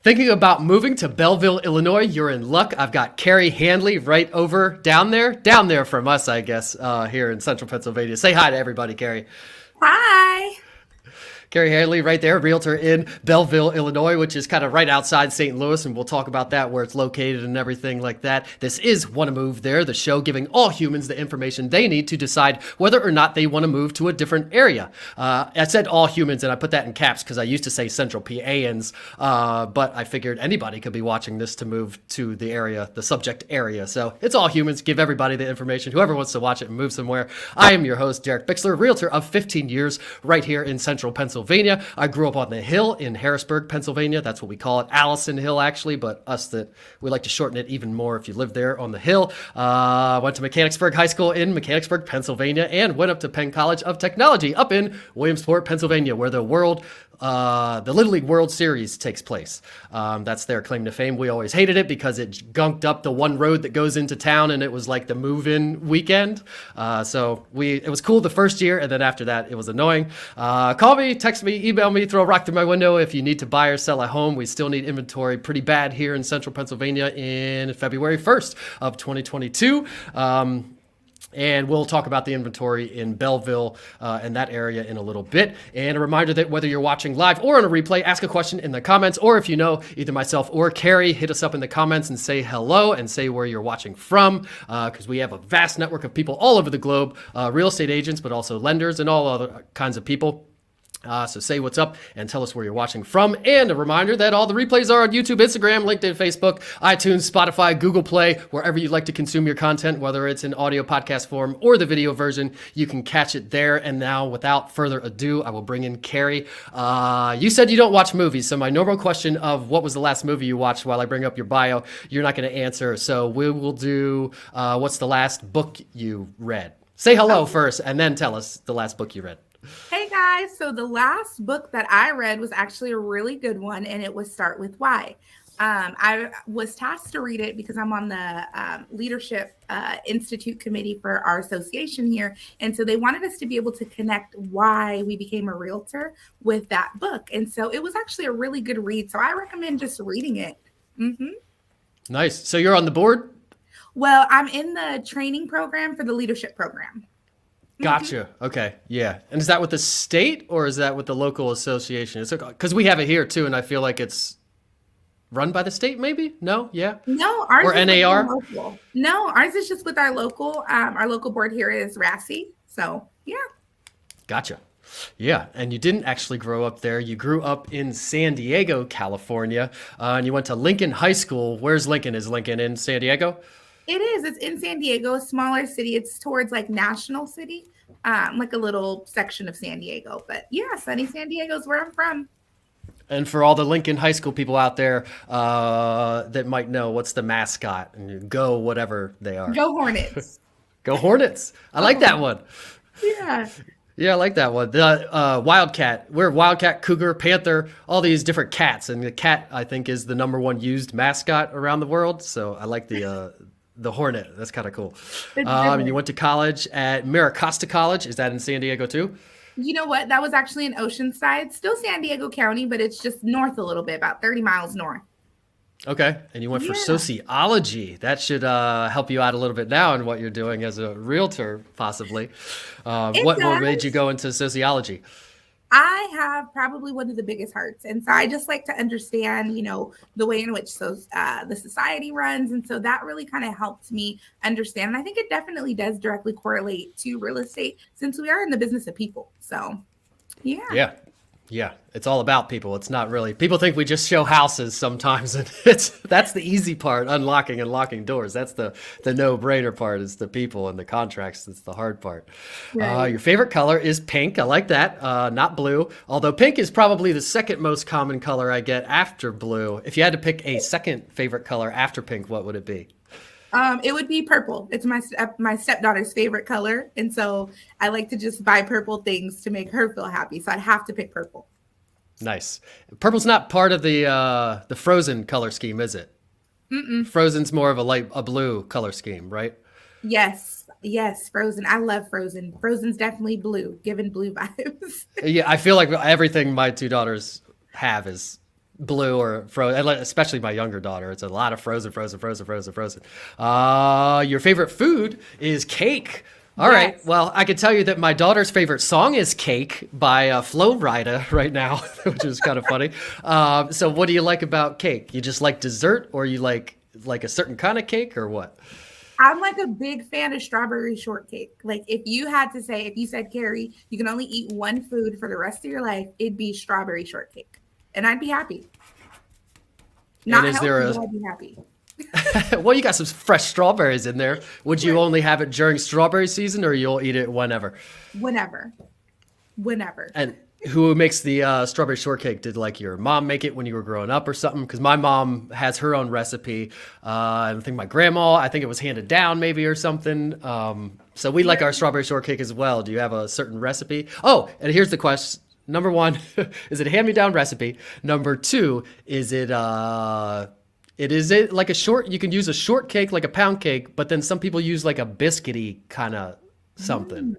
Thinking about moving to Belleville, Illinois? You're in luck. I've got Karie Handley right over down there from us, I guess, here in central Pennsylvania. Say hi to everybody, Karie. Hi. Karie Handley right there, realtor in Belleville, Illinois, which is kind of right outside St. Louis, and we'll talk about that, where it's located and everything like that. This is Wanna Move There, the show giving all humans the information they need to decide whether or not they want to move to a different area. I said all humans, and I put that in caps because I used to say Central PAans, but I figured anybody could be watching this to move to the area, the subject area. So it's all humans. Give everybody the information, whoever wants to watch it and move somewhere. I am your host, DerekBicksler, realtor of 15 years right here in central Pennsylvania. I grew up on the Hill in Harrisburg, Pennsylvania. That's what we call it. Allison Hill, actually, but we like to shorten it even more if you live there on the Hill. Went to Mechanicsburg High School in Mechanicsburg, Pennsylvania, and went up to Penn College of Technology up in Williamsport, Pennsylvania, where the Little League World Series takes place. That's their claim to fame. We always hated it because it gunked up the one road that goes into town, and it was like the move-in weekend. It was cool the first year, and then after that, it was annoying. Call me, text me, email me, throw a rock through my window if you need to buy or sell a home. We still need inventory pretty bad here in central Pennsylvania in February 1st of 2022. And we'll talk about the inventory in Belleville and that area in a little bit. And a reminder that whether you're watching live or on a replay, ask a question in the comments, or if you know either myself or Karie, hit us up in the comments and say hello and say where you're watching from, because we have a vast network of people all over the globe, real estate agents, but also lenders and all other kinds of people. So say what's up and tell us where you're watching from. And a reminder that all the replays are on YouTube, Instagram, LinkedIn, Facebook, iTunes, Spotify, Google Play, wherever you'd like to consume your content, whether it's in audio podcast form or the video version, you can catch it there. And now, without further ado, I will bring in Karie. You said you don't watch movies, so my normal question of what was the last movie you watched while I bring up your bio, you're not going to answer. So we will do what's the last book you read? Say hello first, and then tell us the last book you read. Hey guys, so the last book that I read was actually a really good one, and it was Start With Why. I was tasked to read it because I'm on the Leadership Institute committee for our association here. And so they wanted us to be able to connect why we became a realtor with that book. And so it was actually a really good read. So I recommend just reading it. Mm-hmm. Nice. So you're on the board? Well, I'm in the training program for the leadership program. Gotcha. Okay. Yeah. And is that with the state or is that with the local association? It's because we have it here too, and I feel like it's run by the state, maybe? No? Yeah. No, ours or is NAR? local. No, ours is just with our local. Our local board here is RASI. So yeah. Gotcha. Yeah. And you didn't actually grow up there. You grew up in San Diego, California, and you went to Lincoln High School. Where's Lincoln? Is Lincoln in San Diego? It is. It's in San Diego, a smaller city. It's towards like National City, like a little section of San Diego. But yeah, sunny San Diego is where I'm from. And for all the Lincoln High School people out there that might know, what's the mascot? And you go whatever they are. Go Hornets. Go Hornets. I like that one. Yeah. Yeah, I like that one. The Wildcat. We're Wildcat, Cougar, Panther, all these different cats. And the cat, I think, is the number one used mascot around the world. So I like the Hornet. That's kind of cool. And you went to college at Mira, Costa College. Is that in San Diego too? You know what? That was actually in Oceanside, still San Diego County, but it's just north a little bit, about 30 miles north. Okay. And you went for sociology. That should help you out a little bit now in what you're doing as a realtor, possibly. What made you go into sociology? I have probably one of the biggest hearts. And so I just like to understand, the way in which the society runs. And so that really kind of helped me understand. And I think it definitely does directly correlate to real estate since we are in the business of people. So, yeah. Yeah. Yeah, it's all about people. It's not really. People think we just show houses sometimes, and that's the easy part, unlocking and locking doors. That's the no-brainer part is the people and the contracts. That's the hard part. Right. Your favorite color is pink. I like that. Not blue, although pink is probably the second most common color I get after blue. If you had to pick a second favorite color after pink, what would it be? It would be purple. It's my stepdaughter's favorite color. And so I like to just buy purple things to make her feel happy. So I'd have to pick purple. Nice. Purple's not part of the Frozen color scheme, is it? Mm-mm. Frozen's more of a blue color scheme, right? Yes. Frozen. I love Frozen. Frozen's definitely blue, giving blue vibes. Yeah, I feel like everything my two daughters have is blue or frozen, especially my younger daughter. It's a lot of frozen, frozen, frozen, frozen, frozen. Your favorite food is cake. All right. Yes. Well, I can tell you that my daughter's favorite song is Cake by Flo Rida right now, which is kind of funny. So what do you like about cake? You just like dessert, or you like a certain kind of cake, or what? I'm like a big fan of strawberry shortcake. Like if you said, Karie, you can only eat one food for the rest of your life, it'd be strawberry shortcake. And I'd be happy. Not is healthy, there but I'd be happy. well, you got some fresh strawberries in there. Would you only have it during strawberry season, or you'll eat it whenever? Whenever. And who makes the strawberry shortcake? Did like your mom make it when you were growing up or something? Because my mom has her own recipe. I think my grandma, I think it was handed down maybe or something. So we like our strawberry shortcake as well. Do you have a certain recipe? Oh, and here's the question. Number one, is it a hand-me-down recipe? Number two, is it like a short, you can use a shortcake like a pound cake, but then some people use like a biscuity kind of something.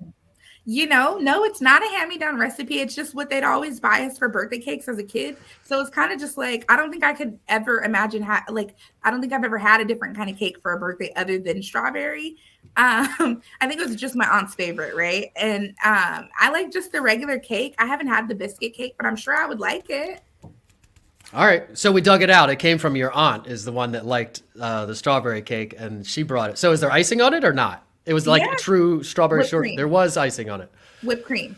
No, it's not a hand-me-down recipe. It's just what they'd always buy us for birthday cakes as a kid. So it's kind of just like, I don't think I could ever imagine I don't think I've ever had a different kind of cake for a birthday other than strawberry. I think it was just my aunt's favorite, right? And I like just the regular cake. I haven't had the biscuit cake, but I'm sure I would like it. All right. So we dug it out. It came from your aunt is the one that liked the strawberry cake, and she brought it. So is there icing on it or not? It was like true strawberry shortcake. There was icing on it. Whipped cream.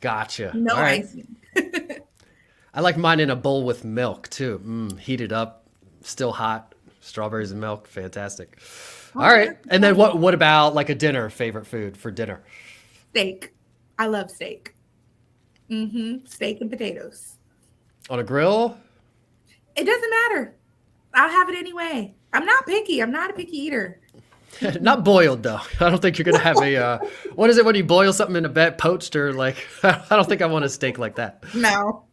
Gotcha. No all right. icing. I like mine in a bowl with milk too. Heated up, still hot. Strawberries and milk. Fantastic. All right. And then what about like a dinner, favorite food for dinner? Steak. I love steak. Steak and potatoes. On a grill? It doesn't matter. I'll have it anyway. I'm not picky. I'm not a picky eater. Not boiled though. I don't think you're gonna have a. What is it when you boil something in a bed, poached or like? I don't think I want a steak like that. No.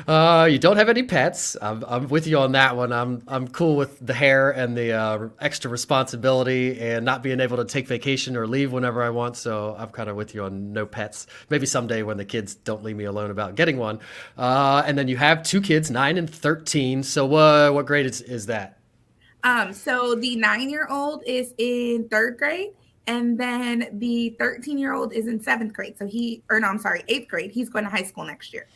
You don't have any pets. I'm with you on that one. I'm cool with the hair and the extra responsibility and not being able to take vacation or leave whenever I want. So I'm kind of with you on no pets. Maybe someday when the kids don't leave me alone about getting one. And then you have two kids, 9 and 13. So what grade is that? So the 9-year-old is in 3rd grade, and then the 13-year-old is in 7th grade. So 8th grade. He's going to high school next year.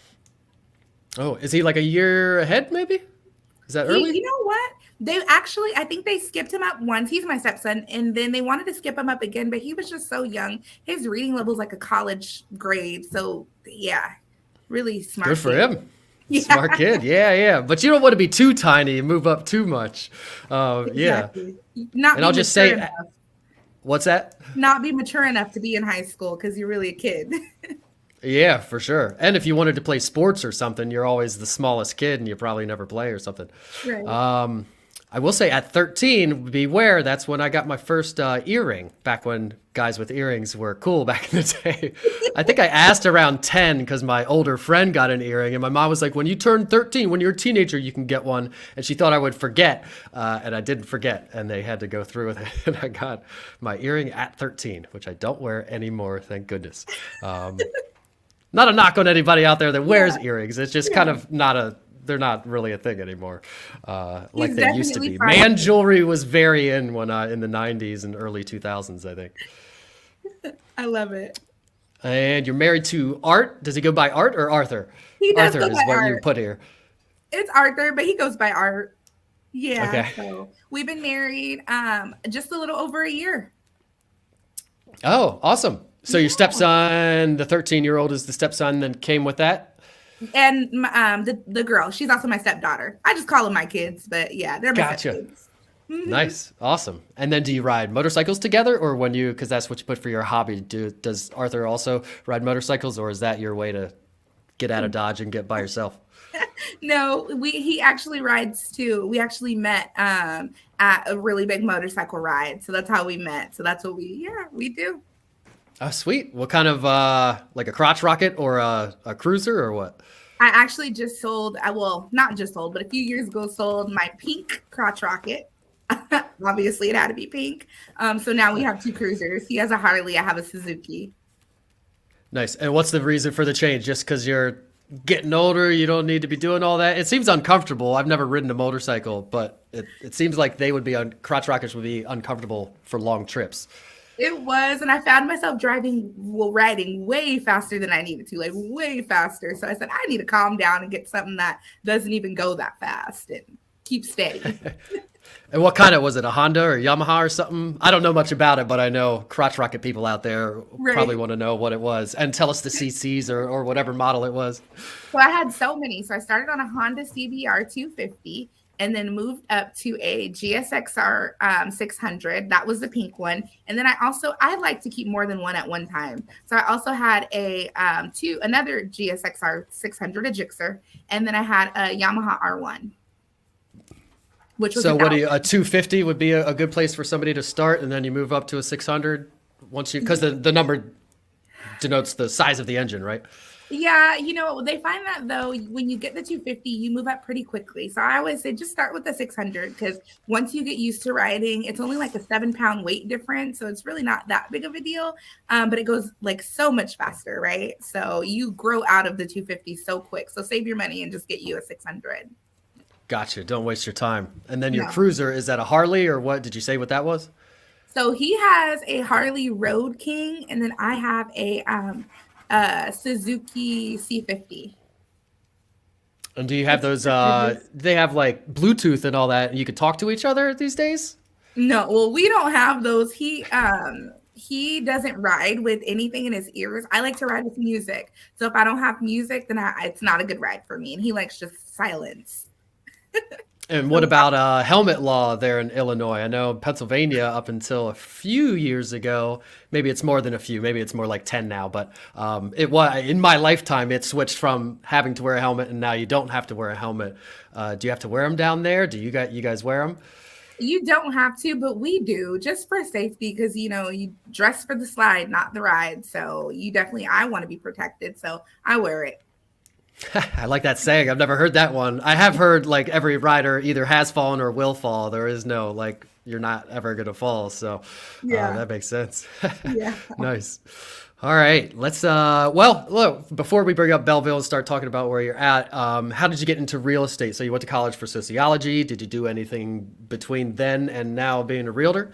Oh, is he like a year ahead? Maybe? Is that early? You know what? I think they skipped him up once. He's my stepson, and then they wanted to skip him up again, but he was just so young. His reading level is like a college grade. So yeah, really smart. Good for him. Yeah. Smart kid. Yeah. But you don't want to be too tiny and move up too much. Exactly. Yeah. And I'll just say, enough. What's that? Not be mature enough to be in high school because you're really a kid. Yeah, for sure. And if you wanted to play sports or something, you're always the smallest kid and you probably never play or something. Right. I will say at 13, beware, that's when I got my first earring, back when guys with earrings were cool back in the day. I think I asked around 10 because my older friend got an earring, and my mom was like, when you turn 13, when you're a teenager, you can get one. And she thought I would forget, and I didn't forget, and they had to go through with it. And I got my earring at 13, which I don't wear anymore, thank goodness. Not a knock on anybody out there that wears earrings. It's just kind of they're not really a thing anymore, like they used to be. Man jewelry was very in in the 90s and early 2000s, I think. I love it. And you're married to Art. Does he go by Art or Arthur? He does Arthur go is by what Art. you put here. It's Arthur, but he goes by Art. Yeah. Okay. So we've been married just a little over a year. Oh, awesome. So your stepson, the 13-year-old is the stepson that came with that? And the girl, she's also my stepdaughter. I just call them my kids, but yeah, they're my kids. Mm-hmm. Nice. Awesome. And then do you ride motorcycles together, or because that's what you put for your hobby, does Arthur also ride motorcycles, or is that your way to get out of Dodge and get by yourself? No, he actually rides too. We actually met at a really big motorcycle ride. So that's how we met. So that's what we do. Oh, sweet. What kind of, like a crotch rocket or a cruiser or what? I actually just sold, not just sold, but a few years ago sold my pink crotch rocket. Obviously, it had to be pink. So now we have 2 cruisers. He has a Harley. I have a Suzuki. Nice. And what's the reason for the change? Just because you're getting older, you don't need to be doing all that. It seems uncomfortable. I've never ridden a motorcycle, but it seems like they would be crotch rockets would be uncomfortable for long trips. It was, and I found myself riding way faster than I needed to, like way faster. So I said, I need to calm down and get something that doesn't even go that fast and keep steady. And what kind of was it? A Honda or Yamaha or something? I don't know much about it, but I know crotch rocket people out there probably want to know what it was and tell us the CCs or whatever model it was. So I had so many. So I started on a Honda CBR 250 and then moved up to a GSXR 600. That was the pink one. And then I like to keep more than one at one time. So I also had another GSXR 600, a Gixxer. And then I had a Yamaha R1. So a 250 would be a good place for somebody to start, and then you move up to a 600 because the number denotes the size of the engine, right? Yeah, they find that though when you get the 250, you move up pretty quickly. So I always say just start with the 600 because once you get used to riding, it's only like a 7-pound weight difference, so it's really not that big of a deal. But it goes like so much faster, right? So you grow out of the 250 so quick. So save your money and just get you a 600. Gotcha. Don't waste your time. And then your cruiser, is that a Harley or what? Did you say what that was? So he has a Harley Road King, and then I have a Suzuki C50. And do you have those? They have like Bluetooth and all that, and you could talk to each other these days? No, well, we don't have those. He doesn't ride with anything in his ears. I like to ride with music. So if I don't have music, then it's not a good ride for me. And he likes just silence. And what about helmet law there in Illinois? I know Pennsylvania up until a few years ago, maybe it's more than a few, maybe it's more like 10 now, but it was in my lifetime, it switched from having to wear a helmet and now you don't have to wear a helmet. Do you have to wear them down there? Do you guys wear them? You don't have to, but we do just for safety because, you dress for the slide, not the ride. So I want to be protected. So I wear it. I like that saying. I've never heard that one. I have heard like every rider either has fallen or will fall. There is no like you're not ever going to fall. So that makes sense. Yeah. Nice. All right. Let's well, look, before we bring up Belleville and start talking about where you're at, how did you get into real estate? So you went to college for sociology. Did you do anything between then and now being a realtor?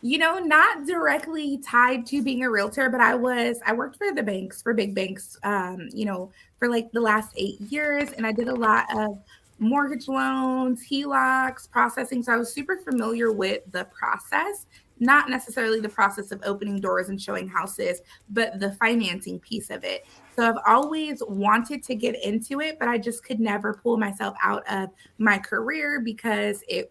Not directly tied to being a realtor, but I worked for the banks, for big banks, for like the last 8 years. And I did a lot of mortgage loans, HELOCs, processing. So I was super familiar with the process, not necessarily the process of opening doors and showing houses, but the financing piece of it. So I've always wanted to get into it, but I just could never pull myself out of my career because I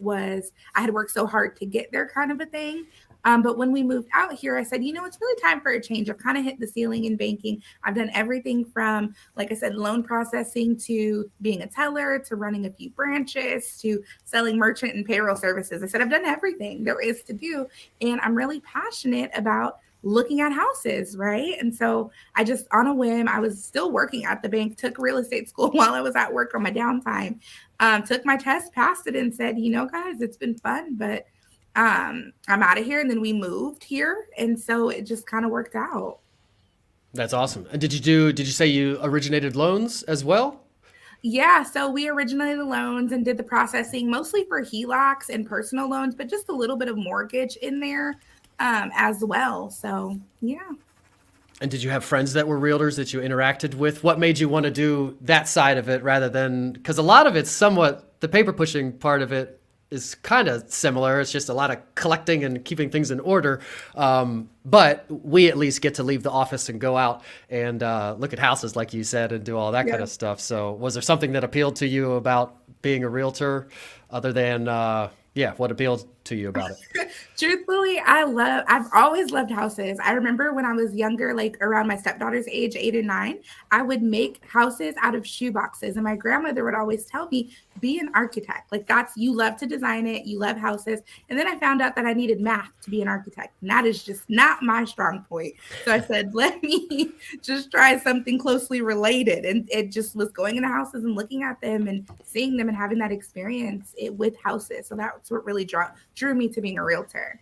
had worked so hard to get there kind of a thing. But when we moved out here, I said, it's really time for a change. I've kind of hit the ceiling in banking. I've done everything from, like I said, loan processing to being a teller to running a few branches to selling merchant and payroll services. I said, I've done everything there is to do. And I'm really passionate about looking at houses, right? And so I just, on a whim, I was still working at the bank, took real estate school while I was at work on my downtime, took my test, passed it, and said, guys, it's been fun, but I'm out of here. And then we moved here. And so it just kind of worked out. That's awesome. And did you say you originated loans as well? Yeah. So we originated the loans and did the processing mostly for HELOCs and personal loans, but just a little bit of mortgage in there as well. So, yeah. And did you have friends that were realtors that you interacted with? What made you want to do that side of it rather than, because a lot of it's somewhat, the paper pushing part of it is kind of similar. It's just a lot of collecting and keeping things in order. But we at least get to leave the office and go out and look at houses, like you said, and do all that kind of stuff. So was there something that appealed to you about being a realtor other than, what appealed to you about it? Truthfully, I've always loved houses. I remember when I was younger, like around my stepdaughter's age, 8 and 9, I would make houses out of shoe boxes. And my grandmother would always tell me, be an architect. Like you love to design it. You love houses. And then I found out that I needed math to be an architect. And that is just not my strong point. So I said, let me just try something closely related. And it just was going into houses and looking at them and seeing them and having that experience with houses. So that's what really drew me to being a realtor.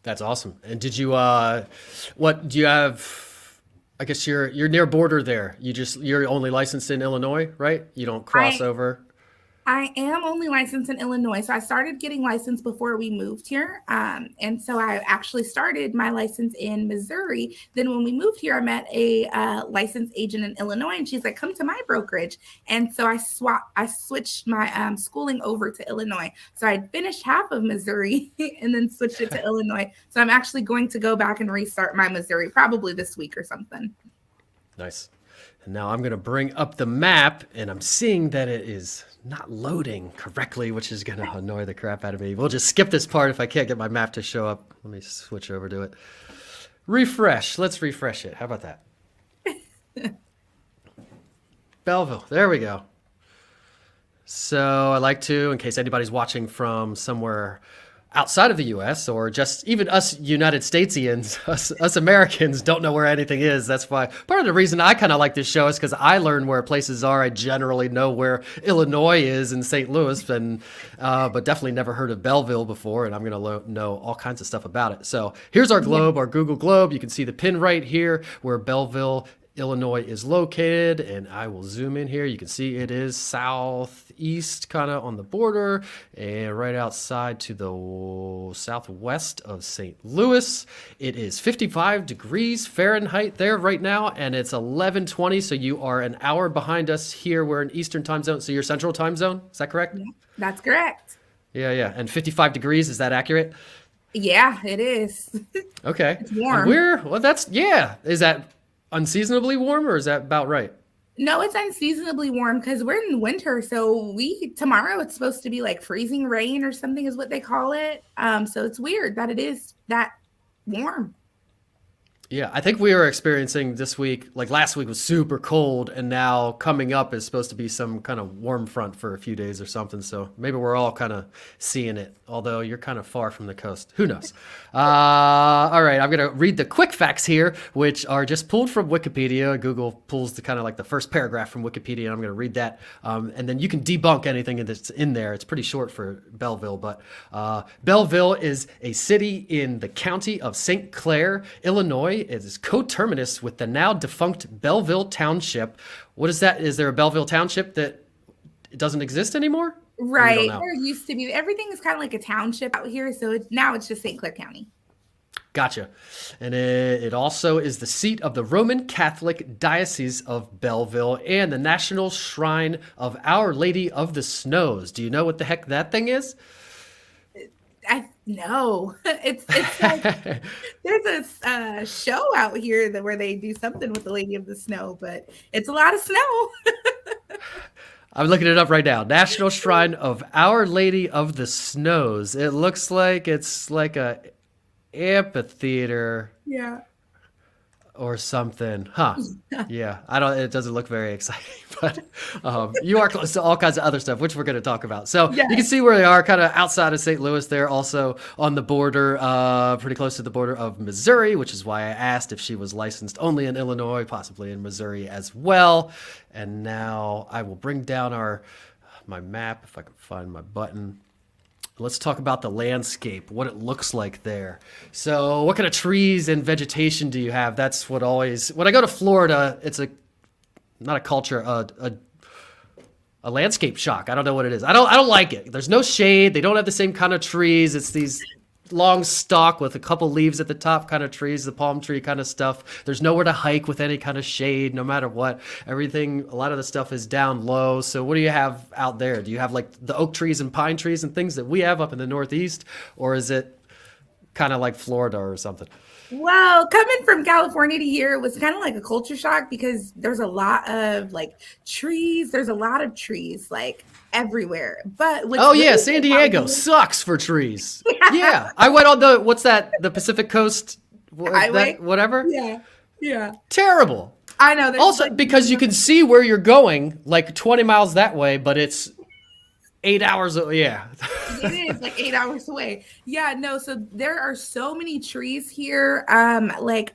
That's awesome. And did you, what do you have I guess you're near border there. You're only licensed in Illinois, right? You don't cross I over. I am only licensed in Illinois. So I started getting licensed before we moved here. And so I actually started my license in Missouri. Then when we moved here, I met a licensed agent in Illinois, and she's like, come to my brokerage. And so I switched my schooling over to Illinois. So I finished half of Missouri and then switched it to Illinois. So I'm actually going to go back and restart my Missouri probably this week or something. Nice. And now I'm going to bring up the map, and I'm seeing that it is not loading correctly, which is going to annoy the crap out of me. We'll just skip this part if I can't get my map to show up. Let me switch over to it. Refresh. Let's refresh it. How about that? Belleville. There we go. So I like to, in case anybody's watching from somewhere outside of the U.S. or just even us United Statesians, us Americans don't know where anything is. That's why part of the reason I kind of like this show is because I learn where places are. I generally know where Illinois is and St. Louis, and but definitely never heard of Belleville before, and I'm going to know all kinds of stuff about it. So here's our globe, our Google globe. You can see the pin right here where Belleville, Illinois is located, and I will zoom in here. You can see it is southeast, kind of on the border, and right outside to the southwest of St. Louis. It is 55 degrees Fahrenheit there right now, and it's 11:20, so you are an hour behind us here. We're in Eastern time zone, so you're Central time zone. Is that correct? Yeah, that's correct. Yeah. And 55 degrees, is that accurate? Yeah, it is. Okay. It's warm. Is that unseasonably warm, or is that about right? No, it's unseasonably warm because we're in winter. So tomorrow it's supposed to be like freezing rain or something is what they call it. So it's weird that it is that warm. Yeah, I think we are experiencing this week, like last week was super cold, and now coming up is supposed to be some kind of warm front for a few days or something. So maybe we're all kind of seeing it, although you're kind of far from the coast. Who knows? All right, I'm going to read the quick facts here, which are just pulled from Wikipedia. Google pulls the kind of like the first paragraph from Wikipedia, and I'm going to read that. And then you can debunk anything that's in there. It's pretty short for Belleville, but Belleville is a city in the county of St. Clair, Illinois. It is coterminous with the now defunct Belleville Township. What is that? Is there a Belleville Township that doesn't exist anymore? Right. There used to be. Everything is kind of like a township out here. So now it's just St. Clair County. Gotcha. And it also is the seat of the Roman Catholic Diocese of Belleville and the National Shrine of Our Lady of the Snows. Do you know what the heck that thing is? No, it's like there's a show out here where they do something with the Lady of the Snow, but it's a lot of snow. I'm looking it up right now. National Shrine of Our Lady of the Snows. It looks like it's like a amphitheater. Yeah. Or something. Huh. Yeah. It doesn't look very exciting, but you are close to all kinds of other stuff, which we're going to talk about. So You can see where they are kind of outside of St. Louis. They're also on the border, pretty close to the border of Missouri, which is why I asked if she was licensed only in Illinois, possibly in Missouri as well. And now I will bring down my map if I can find my button. Let's talk about the landscape, what it looks like there. So what kind of trees and vegetation do you have? That's when I go to Florida, it's not a culture, a landscape shock. I don't know what it is. I don't like it. There's no shade. They don't have the same kind of trees. It's these long stalk with a couple leaves at the top kind of trees, the palm tree kind of stuff. There's nowhere to hike with any kind of shade, no matter what. A lot of the stuff is down low. So what do you have out there? Do you have like the oak trees and pine trees and things that we have up in the Northeast? Or is it kind of like Florida or something? Well, coming from California to here, it was kind of like a culture shock because there's a lot of like trees. There's a lot of trees like everywhere. But San Diego sucks for trees. Yeah. I went on the Pacific Coast, whatever. Yeah. Terrible. I know. Also, because you can see where you're going, like 20 miles that way, but it's 8 hours. Yeah. It is like 8 hours away. Yeah, no. So there are so many trees here. Like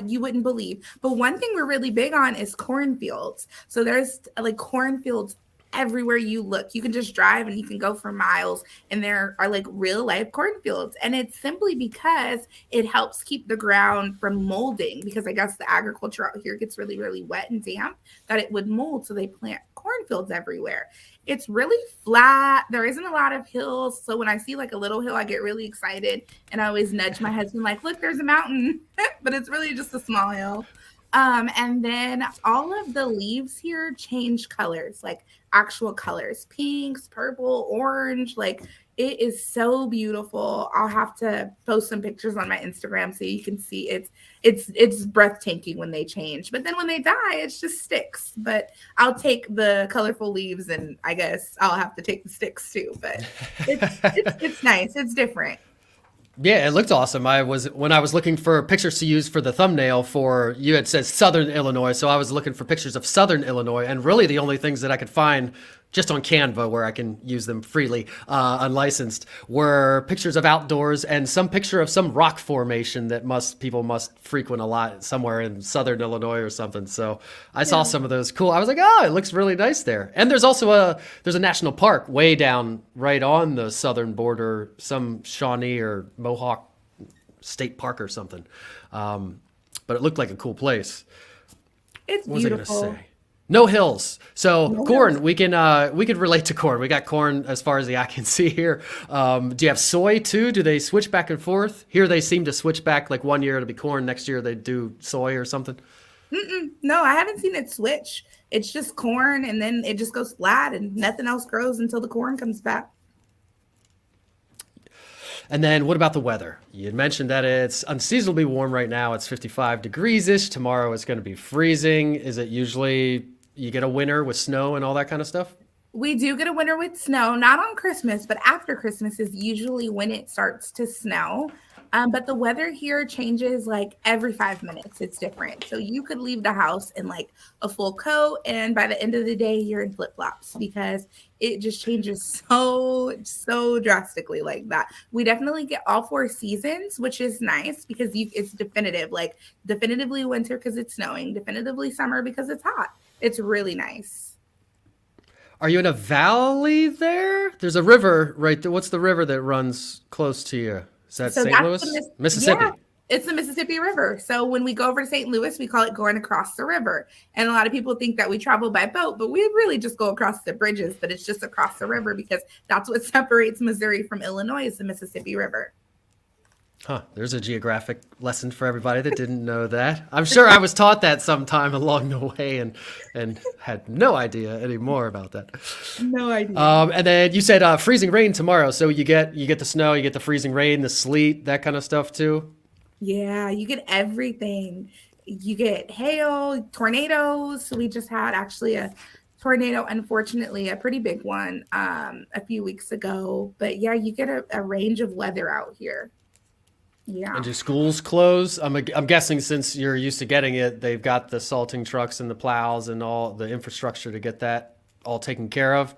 you wouldn't believe. But one thing we're really big on is cornfields. So there's like cornfields everywhere you look. You can just drive and you can go for miles, and there are like real life cornfields. And it's simply because it helps keep the ground from molding, because I guess the agriculture out here gets really, really wet and damp, that it would mold. So they plant cornfields everywhere. It's really flat. There isn't a lot of hills. So when I see like a little hill, I get really excited. And I always nudge my husband, like, look, there's a mountain, but it's really just a small hill. And then all of the leaves here change colors, like actual colors, pinks, purple, orange. Like, it is so beautiful. I'll have to post some pictures on my Instagram so you can see it's breathtaking when they change. But then when they die, it's just sticks. But I'll take the colorful leaves, and I guess I'll have to take the sticks too. But it's nice. It's different. Yeah, it looked awesome. When I was looking for pictures to use for the thumbnail for you, it says Southern Illinois, so I was looking for pictures of Southern Illinois, and really the only things that I could find just on Canva, where I can use them freely, unlicensed, were pictures of outdoors and some picture of some rock formation that people must frequent a lot somewhere in Southern Illinois or something. So I saw some of those. Cool. I was like, oh, it looks really nice there. And there's also there's a national park way down right on the southern border, some Shawnee or Mohawk State Park or something. But it looked like a cool place. It's what was beautiful. I gonna say? No hills. So No corn, hills. we could relate to corn. We got corn as far as the eye can see here. Do you have soy too? Do they switch back and forth? Here they seem to switch back, like one year it'll be corn, next year they do soy or something. No, I haven't seen it switch. It's just corn, and then it just goes flat, and nothing else grows until the corn comes back. And then what about the weather? You had mentioned that it's unseasonably warm right now. It's 55 degrees-ish. Tomorrow it's going to be freezing. Is it usually you get a winter with snow and all that kind of stuff? We do get a winter with snow, not on Christmas, but after Christmas is usually when it starts to snow. But the weather here changes like every 5 minutes. It's different. So you could leave the house in like a full coat, and by the end of the day, you're in flip-flops, because it just changes so drastically like that. We definitely get all 4 seasons, which is nice, because it's definitive, like definitively winter because it's snowing, definitively summer because it's hot. It's really nice. Are you in a valley there? There's a river right there. What's the river that runs close to you? Is that So St. that's Louis? Mississippi. Yeah, it's the Mississippi River. So when we go over to St. Louis, we call it going across the river. And a lot of people think that we travel by boat, but we really just go across the bridges, but it's just across the river, because that's what separates Missouri from Illinois, is the Mississippi River. Huh, there's a geographic lesson for everybody that didn't know that. I'm sure I was taught that sometime along the way and had no idea anymore about that. No idea. And then you said freezing rain tomorrow. So you get the snow, you get the freezing rain, the sleet, that kind of stuff too? Yeah, you get everything. You get hail, tornadoes. So we just had actually a tornado, unfortunately, a pretty big one a few weeks ago. But yeah, you get a range of weather out here. Yeah. And do schools close? I'm guessing since you're used to getting it, they've got the salting trucks and the plows and all the infrastructure to get that all taken care of.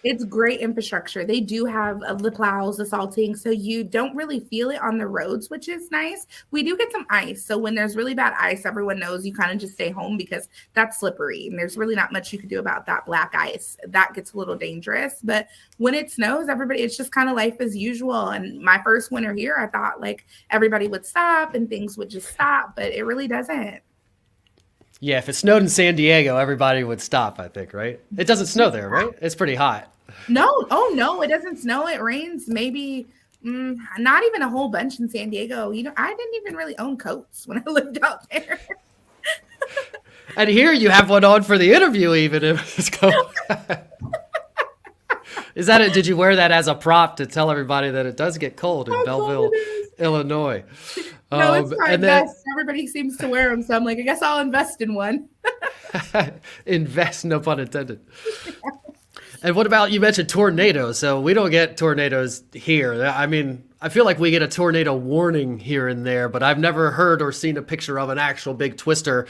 It's great infrastructure. They do have the plows, the salting, so you don't really feel it on the roads, which is nice. We do get some ice. So when there's really bad ice, everyone knows you kind of just stay home, because that's slippery. And there's really not much you can do about that black ice. That gets a little dangerous. But when it snows, it's just kind of life as usual. And my first winter here, I thought like everybody would stop and things would just stop, but it really doesn't. Yeah, if it snowed in San Diego, everybody would stop, I think, right? It doesn't snow there, right? It's pretty hot. No, oh no, it doesn't snow. It rains maybe not even a whole bunch in San Diego. I didn't even really own coats when I lived out there. And here you have one on for the interview, even if it's cold. Is that it? Did you wear that as a prop to tell everybody that it does get cold in Belleville, Illinois? No, it's my and then, vest. Everybody seems to wear them, so I'm like, I guess I'll invest in one. invest, no pun intended. And what about, you mentioned tornadoes. So we don't get tornadoes here. I mean, I feel like we get a tornado warning here and there, but I've never heard or seen a picture of an actual big twister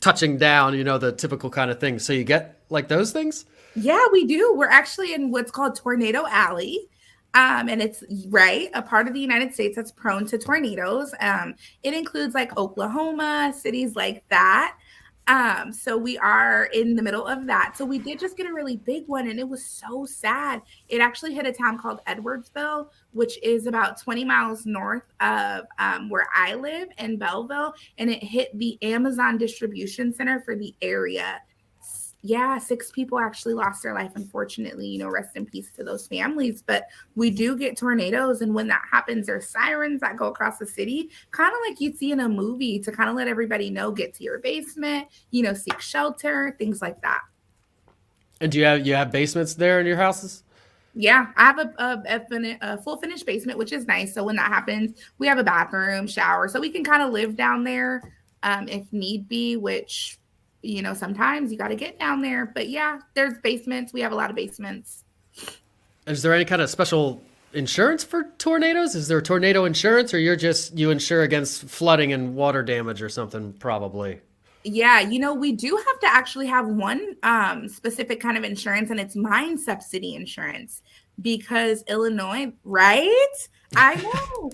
touching down, the typical kind of thing. So you get like those things? Yeah, we do. We're actually in what's called Tornado Alley. And it's a part of the United States that's prone to tornadoes. It includes like Oklahoma, cities like that. So we are in the middle of that. So we did just get a really big one, and it was so sad. It actually hit a town called Edwardsville, which is about 20 miles north of where I live in Belleville, and it hit the Amazon distribution center for the area. Yeah, 6 people actually lost their life, unfortunately. You know, rest in peace to those families. But we do get tornadoes, and when that happens, there's sirens that go across the city, kind of like you'd see in a movie, to kind of let everybody know, get to your basement, you know, seek shelter, things like that. And do you have basements there in your houses? Yeah, I have a full finished basement, which is nice. So when that happens, we have a bathroom, shower, so we can kind of live down there if need be, which, you know, sometimes you got to get down there. But yeah, there's basements. We have a lot of basements. Is there any kind of special insurance for tornadoes? Is there tornado insurance, or you insure against flooding and water damage or something, probably? Yeah, you know, we do have to actually have one specific kind of insurance, and it's mine subsidy insurance, because Illinois, right? I know.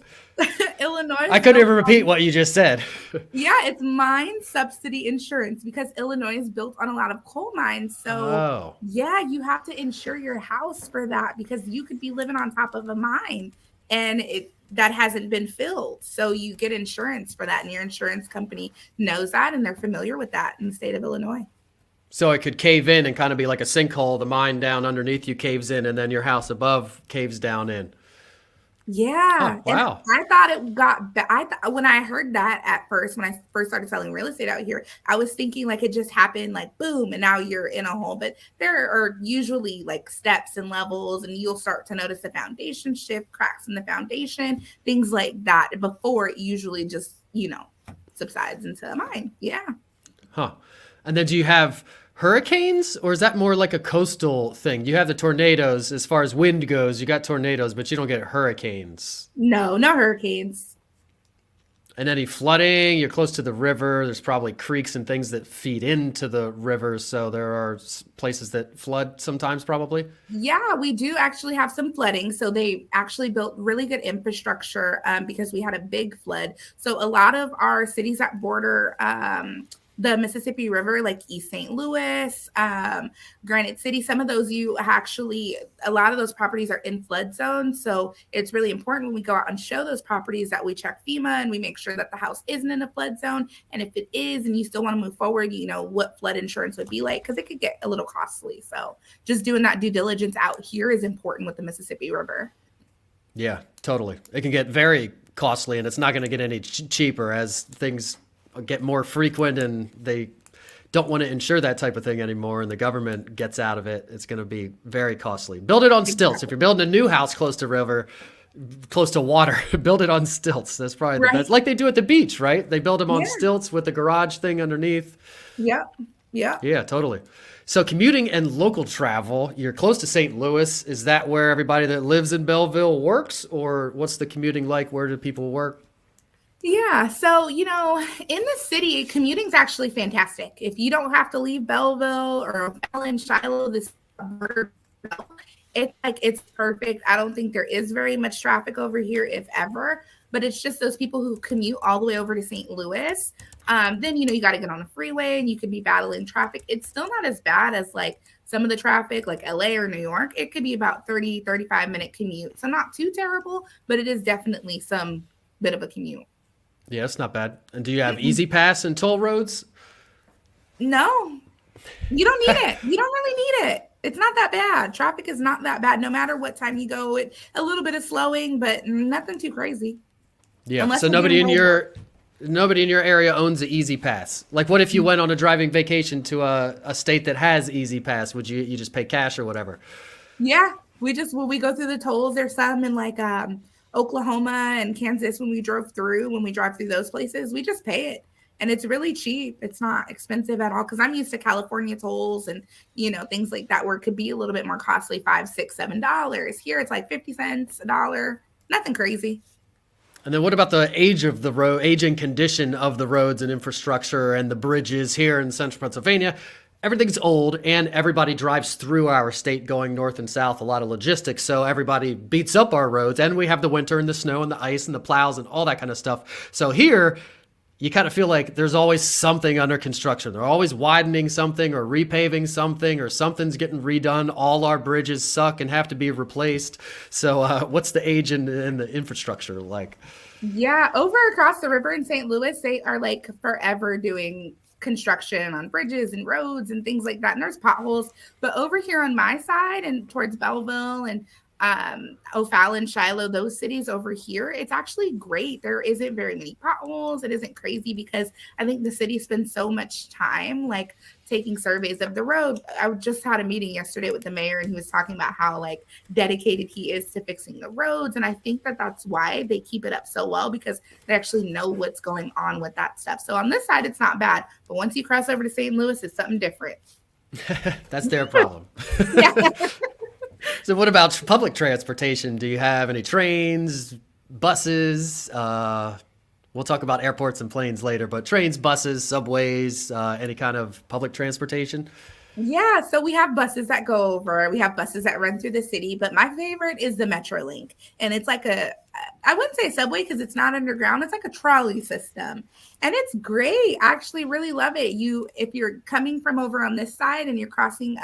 Illinois. I couldn't even repeat what you just said. Yeah, it's mine subsidy insurance because Illinois is built on a lot of coal mines. So yeah, you have to insure your house for that, because you could be living on top of a mine and that hasn't been filled. So you get insurance for that, and your insurance company knows that, and they're familiar with that in the state of Illinois. So it could cave in and kind of be like a sinkhole. The mine down underneath you caves in, and then your house above caves down in. Yeah. Oh, wow. And I thought it got when I heard that at first, when I first started selling real estate out here, I was thinking like it just happened like boom, and now you're in a hole. But there are usually like steps and levels, and you'll start to notice the foundation shift, cracks in the foundation, things like that, before it usually just, you know, subsides into a mine. Yeah. Huh. And then do you have hurricanes, or is that more like a coastal thing? You have the tornadoes as far as wind goes. You got tornadoes, but you don't get hurricanes. No hurricanes. And any flooding? You're close to the river. There's probably creeks and things that feed into the river. So there are places that flood sometimes, probably. Yeah, we do actually have some flooding. So they actually built really good infrastructure because we had a big flood. So a lot of our cities that border the Mississippi River, like East St. Louis, Granite City, some of those a lot of those properties are in flood zones. So it's really important when we go out and show those properties that we check FEMA and we make sure that the house isn't in a flood zone. And if it is, and you still want to move forward, you know, what flood insurance would be like, because it could get a little costly. So just doing that due diligence out here is important with the Mississippi River. Yeah, totally. It can get very costly, and it's not going to get any cheaper as things get more frequent and they don't want to insure that type of thing anymore, and the government gets out of it. It's going to be very costly. Build it on stilts. If you're building a new house close to river, close to water, build it on stilts. That's probably the best. Like they do at the beach, right? They build them on stilts with the garage thing underneath. Yep. Yeah, totally. So commuting and local travel, you're close to St. Louis. Is that where everybody that lives in Belleville works, or what's the commuting like? Where do people work? Yeah. So, you know, in the city, commuting's actually fantastic. If you don't have to leave Belleville or Allen, Shiloh, it's perfect. I don't think there is very much traffic over here, if ever, but it's just those people who commute all the way over to St. Louis. Then, you know, you got to get on the freeway and you could be battling traffic. It's still not as bad as like some of the traffic like LA or New York. It could be about 35-minute commute. So not too terrible, but it is definitely some bit of a commute. Yeah, it's not bad. And do you have Easy Pass and toll roads? No, you don't need it. You don't really need it. It's not that bad. Traffic is not that bad. No matter what time you go, a little bit of slowing, but nothing too crazy. Yeah. Unless so nobody in your area owns an Easy Pass. Like, what if you went on a driving vacation to a state that has Easy Pass? Would you just pay cash or whatever? Yeah, when we go through the tolls, there's some in like Oklahoma and Kansas when we drive through those places, we just pay it. And it's really cheap. It's not expensive at all, because I'm used to California tolls and, you know, things like that where it could be a little bit more costly, $5, $6, $7. Here it's like 50 cents, $1, nothing crazy. And then what about the age and condition of the roads and infrastructure and the bridges here in central Pennsylvania? Everything's old, and everybody drives through our state going north and south, a lot of logistics. So everybody beats up our roads, and we have the winter and the snow and the ice and the plows and all that kind of stuff. So here, you kind of feel like there's always something under construction. They're always widening something or repaving something or something's getting redone. All our bridges suck and have to be replaced. So what's the age in the infrastructure like? Yeah, over across the river in St. Louis, they are like forever doing construction on bridges and roads and things like that. And there's potholes. But over here on my side and towards Belleville and O'Fallon, Shiloh, those cities over here, it's actually great. There isn't very many potholes. It isn't crazy because I think the city spends so much time like taking surveys of the road. I just had a meeting yesterday with the mayor and he was talking about how like dedicated he is to fixing the roads. And I think that that's why they keep it up so well, because they actually know what's going on with that stuff. So on this side, it's not bad. But once you cross over to St. Louis, it's something different. That's their problem. Yeah. So what about public transportation? Do you have any trains, buses? We'll talk about airports and planes later, but trains, buses, subways, any kind of public transportation? Yeah, so we have buses that go over. We have buses that run through the city, but my favorite is the Metrolink. And it's like I wouldn't say a subway because it's not underground. It's like a trolley system. And it's great. I actually really love it. If you're coming from over on this side and you're crossing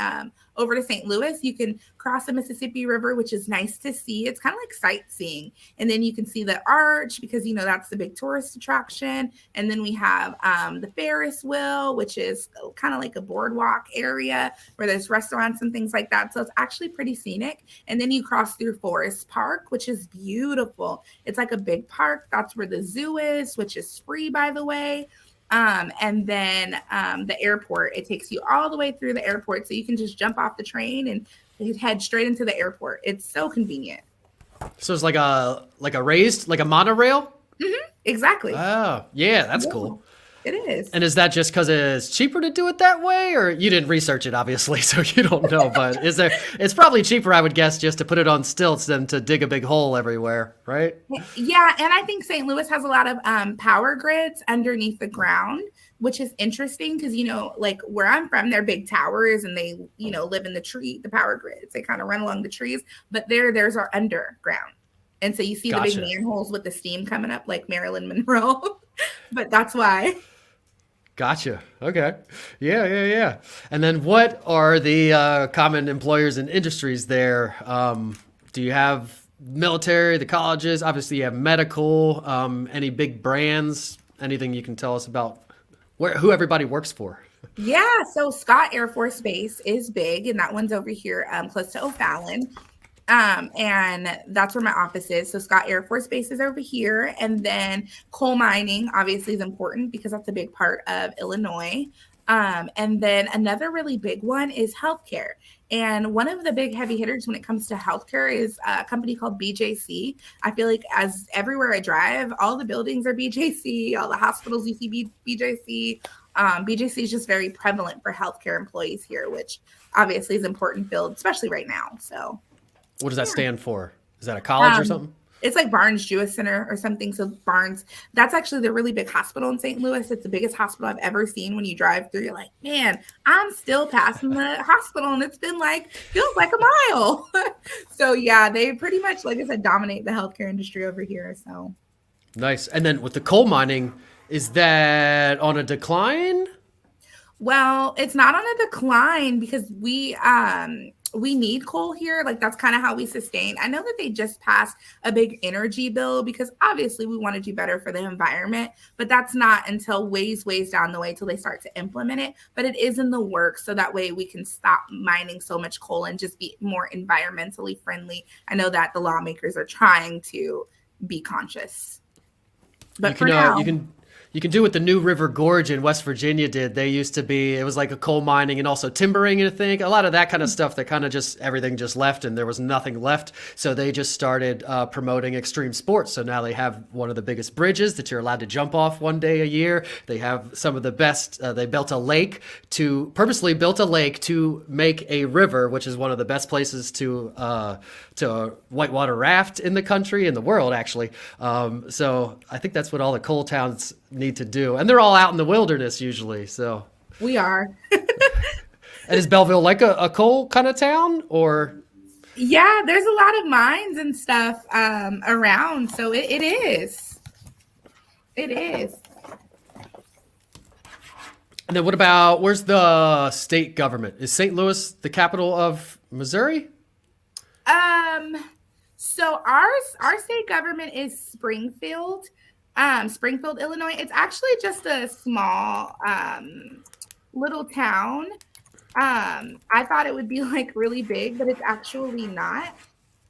over to St. Louis, you can cross the Mississippi River, which is nice to see. It's kind of like sightseeing. And then you can see the arch because, that's the big tourist attraction. And then we have the Ferris wheel, which is kind of like a boardwalk area where there's restaurants and things like that. So it's actually pretty scenic. And then you cross through Forest Park, which is beautiful. It's like a big park. That's where the zoo is, which is free, by the way. And then the airport, it takes you all the way through the airport. So you can just jump off the train and head straight into the airport. It's so convenient. So it's like a monorail? Mm-hmm, exactly. Oh, yeah, that's cool. It is. And is that just because it's cheaper to do it that way? Or you didn't research it, obviously, so you don't know. But it's probably cheaper, I would guess, just to put it on stilts than to dig a big hole everywhere, right? Yeah. And I think St. Louis has a lot of power grids underneath the ground, which is interesting because, like where I'm from, they're big towers and they, live in the power grids. They kind of run along the trees, but theirs are underground. And so you see the big manholes with the steam coming up like Marilyn Monroe, but that's why. Gotcha. Okay. Yeah. And then what are the common employers and industries there? Do you have military, the colleges? Obviously you have medical, any big brands, anything you can tell us about who everybody works for? Yeah. So Scott Air Force Base is big and that one's over here close to O'Fallon. And that's where my office is. So Scott Air Force Base is over here. And then coal mining obviously is important because that's a big part of Illinois. And then another really big one is healthcare. And one of the big heavy hitters when it comes to healthcare is a company called BJC. I feel like as everywhere I drive, all the buildings are BJC, all the hospitals you see BJC. BJC is just very prevalent for healthcare employees here, which obviously is an important field, especially right now. So. What does that stand for? Is that a college or something? It's like Barnes Jewish Center or something. So Barnes, that's actually the really big hospital in St. Louis. It's the biggest hospital I've ever seen. When you drive through, you're like, man, I'm still passing the hospital and it's been feels like a mile. So yeah, they pretty much, like I said, dominate the healthcare industry over here. So nice. And then with the coal mining, is that on a decline? Well, it's not on a decline because we need coal here. Like that's kind of how we sustain. I know that they just passed a big energy bill because obviously we want to do better for the environment, but that's not until ways down the way till they start to implement it. But it is in the works. So that way we can stop mining so much coal and just be more environmentally friendly. I know that the lawmakers are trying to be conscious. But for now, you can do what the New River Gorge in West Virginia did. It was like a coal mining and also timbering, I think. A lot of that kind of stuff that kind of everything just left and there was nothing left. So they just started promoting extreme sports. So now they have one of the biggest bridges that you're allowed to jump off one day a year. They have some of the best. They purposely built a lake to make a river, which is one of the best places to whitewater raft in the country, in the world, actually. So I think that's what all the coal towns need to do, and they're all out in the wilderness usually. So we are. And is Belleville like a coal kind of town, or? Yeah, there's a lot of mines and stuff around, so it is. And then what about, where's the state government? Is St. Louis the capital of Missouri? Um, so our state government is Springfield, Springfield, Illinois. It's actually just a small little town. I thought it would be like really big, but it's actually not.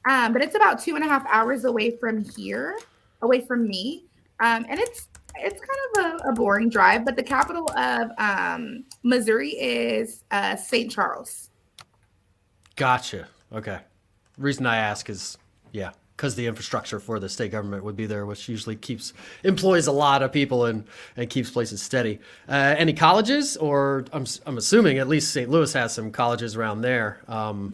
But it's about 2.5 hours away from here, away from me. And it's kind of a boring drive, but the capital of Missouri is St. Charles. Gotcha. Okay. Reason I ask is, yeah, because the infrastructure for the state government would be there, which usually employs a lot of people and keeps places steady. Any colleges, or I'm assuming at least St. Louis has some colleges around there.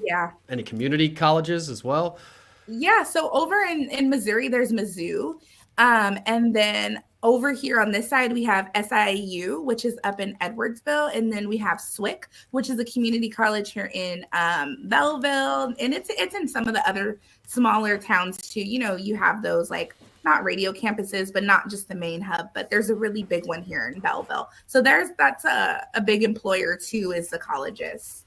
Yeah. Any community colleges as well? Yeah. So over in Missouri, there's Mizzou. And then over here on this side, we have SIU, which is up in Edwardsville. And then we have SWIC, which is a community college here in Belleville. And it's in some of the other smaller towns too. You know, you have those like not radio campuses, but not just the main hub, but there's a really big one here in Belleville. So that's a big employer too, is the colleges.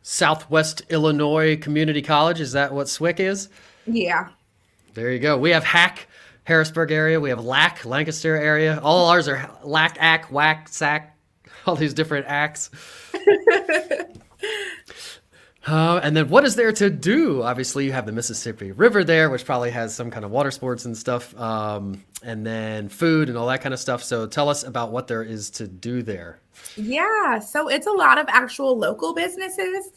Southwest Illinois Community College, is that what SWIC is? Yeah. There you go. We have Hack, Harrisburg area. We have Lack, Lancaster area. All ours are Lack, Ack, Whack, Sack, all these different acts. And then what is there to do? Obviously, you have the Mississippi River there, which probably has some kind of water sports and stuff, and then food and all that kind of stuff. So tell us about what there is to do there. Yeah, so it's a lot of actual local businesses,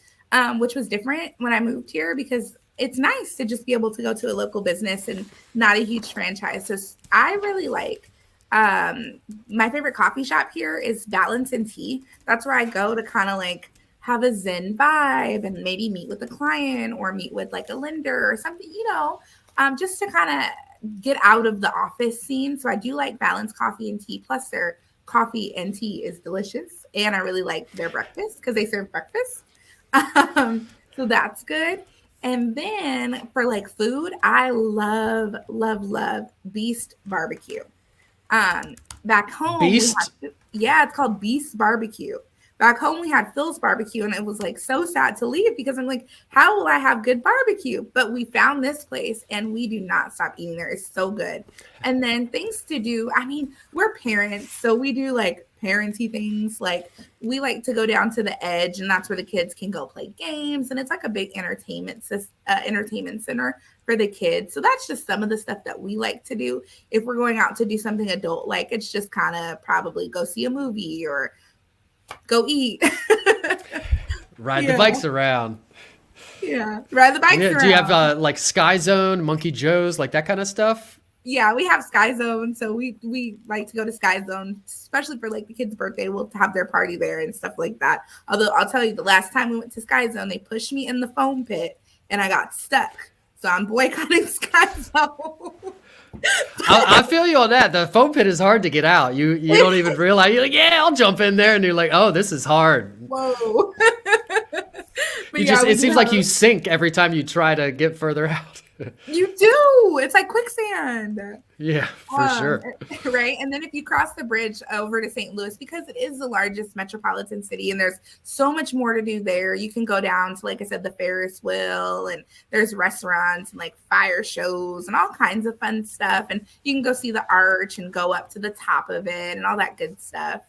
which was different when I moved here because it's nice to just be able to go to a local business and not a huge franchise. So I really like my favorite coffee shop here is Balance and Tea. That's where I go to kind of like have a Zen vibe and maybe meet with a client or meet with like a lender or something, just to kind of get out of the office scene. So I do like Balance Coffee and Tea. Plus their coffee and tea is delicious. And I really like their breakfast because they serve breakfast. So that's good. And then for like food, I love Beast Barbecue. Back home, Beast? It's called Beast Barbecue. Back home, we had Phil's Barbecue, and it was like so sad to leave because I'm like, how will I have good barbecue? But we found this place, and we do not stop eating there. It's so good. And then things to do. I mean, we're parents, so we do like parenty things. Like we like to go down to the edge, and that's where the kids can go play games, and it's like a big entertainment center for the kids. So that's just some of the stuff that we like to do. If we're going out to do something adult, like it's just kind of probably go see a movie or go eat. Ride the bikes around. Yeah, ride the bikes around. Do you have like Sky Zone, Monkey Joe's, like that kind of stuff? Yeah, we have Sky Zone. So we like to go to Sky Zone, especially for like the kids' birthday. We'll have their party there and stuff like that. Although I'll tell you, the last time we went to Sky Zone, they pushed me in the foam pit and I got stuck. So I'm boycotting Sky Zone. I feel you on that. The foam pit is hard to get out. You don't even realize. You're like, yeah, I'll jump in there, and you're like, oh, this is hard. Whoa. It seems like you sink every time you try to get further out. You do. It's like quicksand. Yeah, for sure. Right. And then if you cross the bridge over to St. Louis, because it is the largest metropolitan city and there's so much more to do there, you can go down to, like I said, the Ferris wheel, and there's restaurants and like fire shows and all kinds of fun stuff. And you can go see the arch and go up to the top of it and all that good stuff.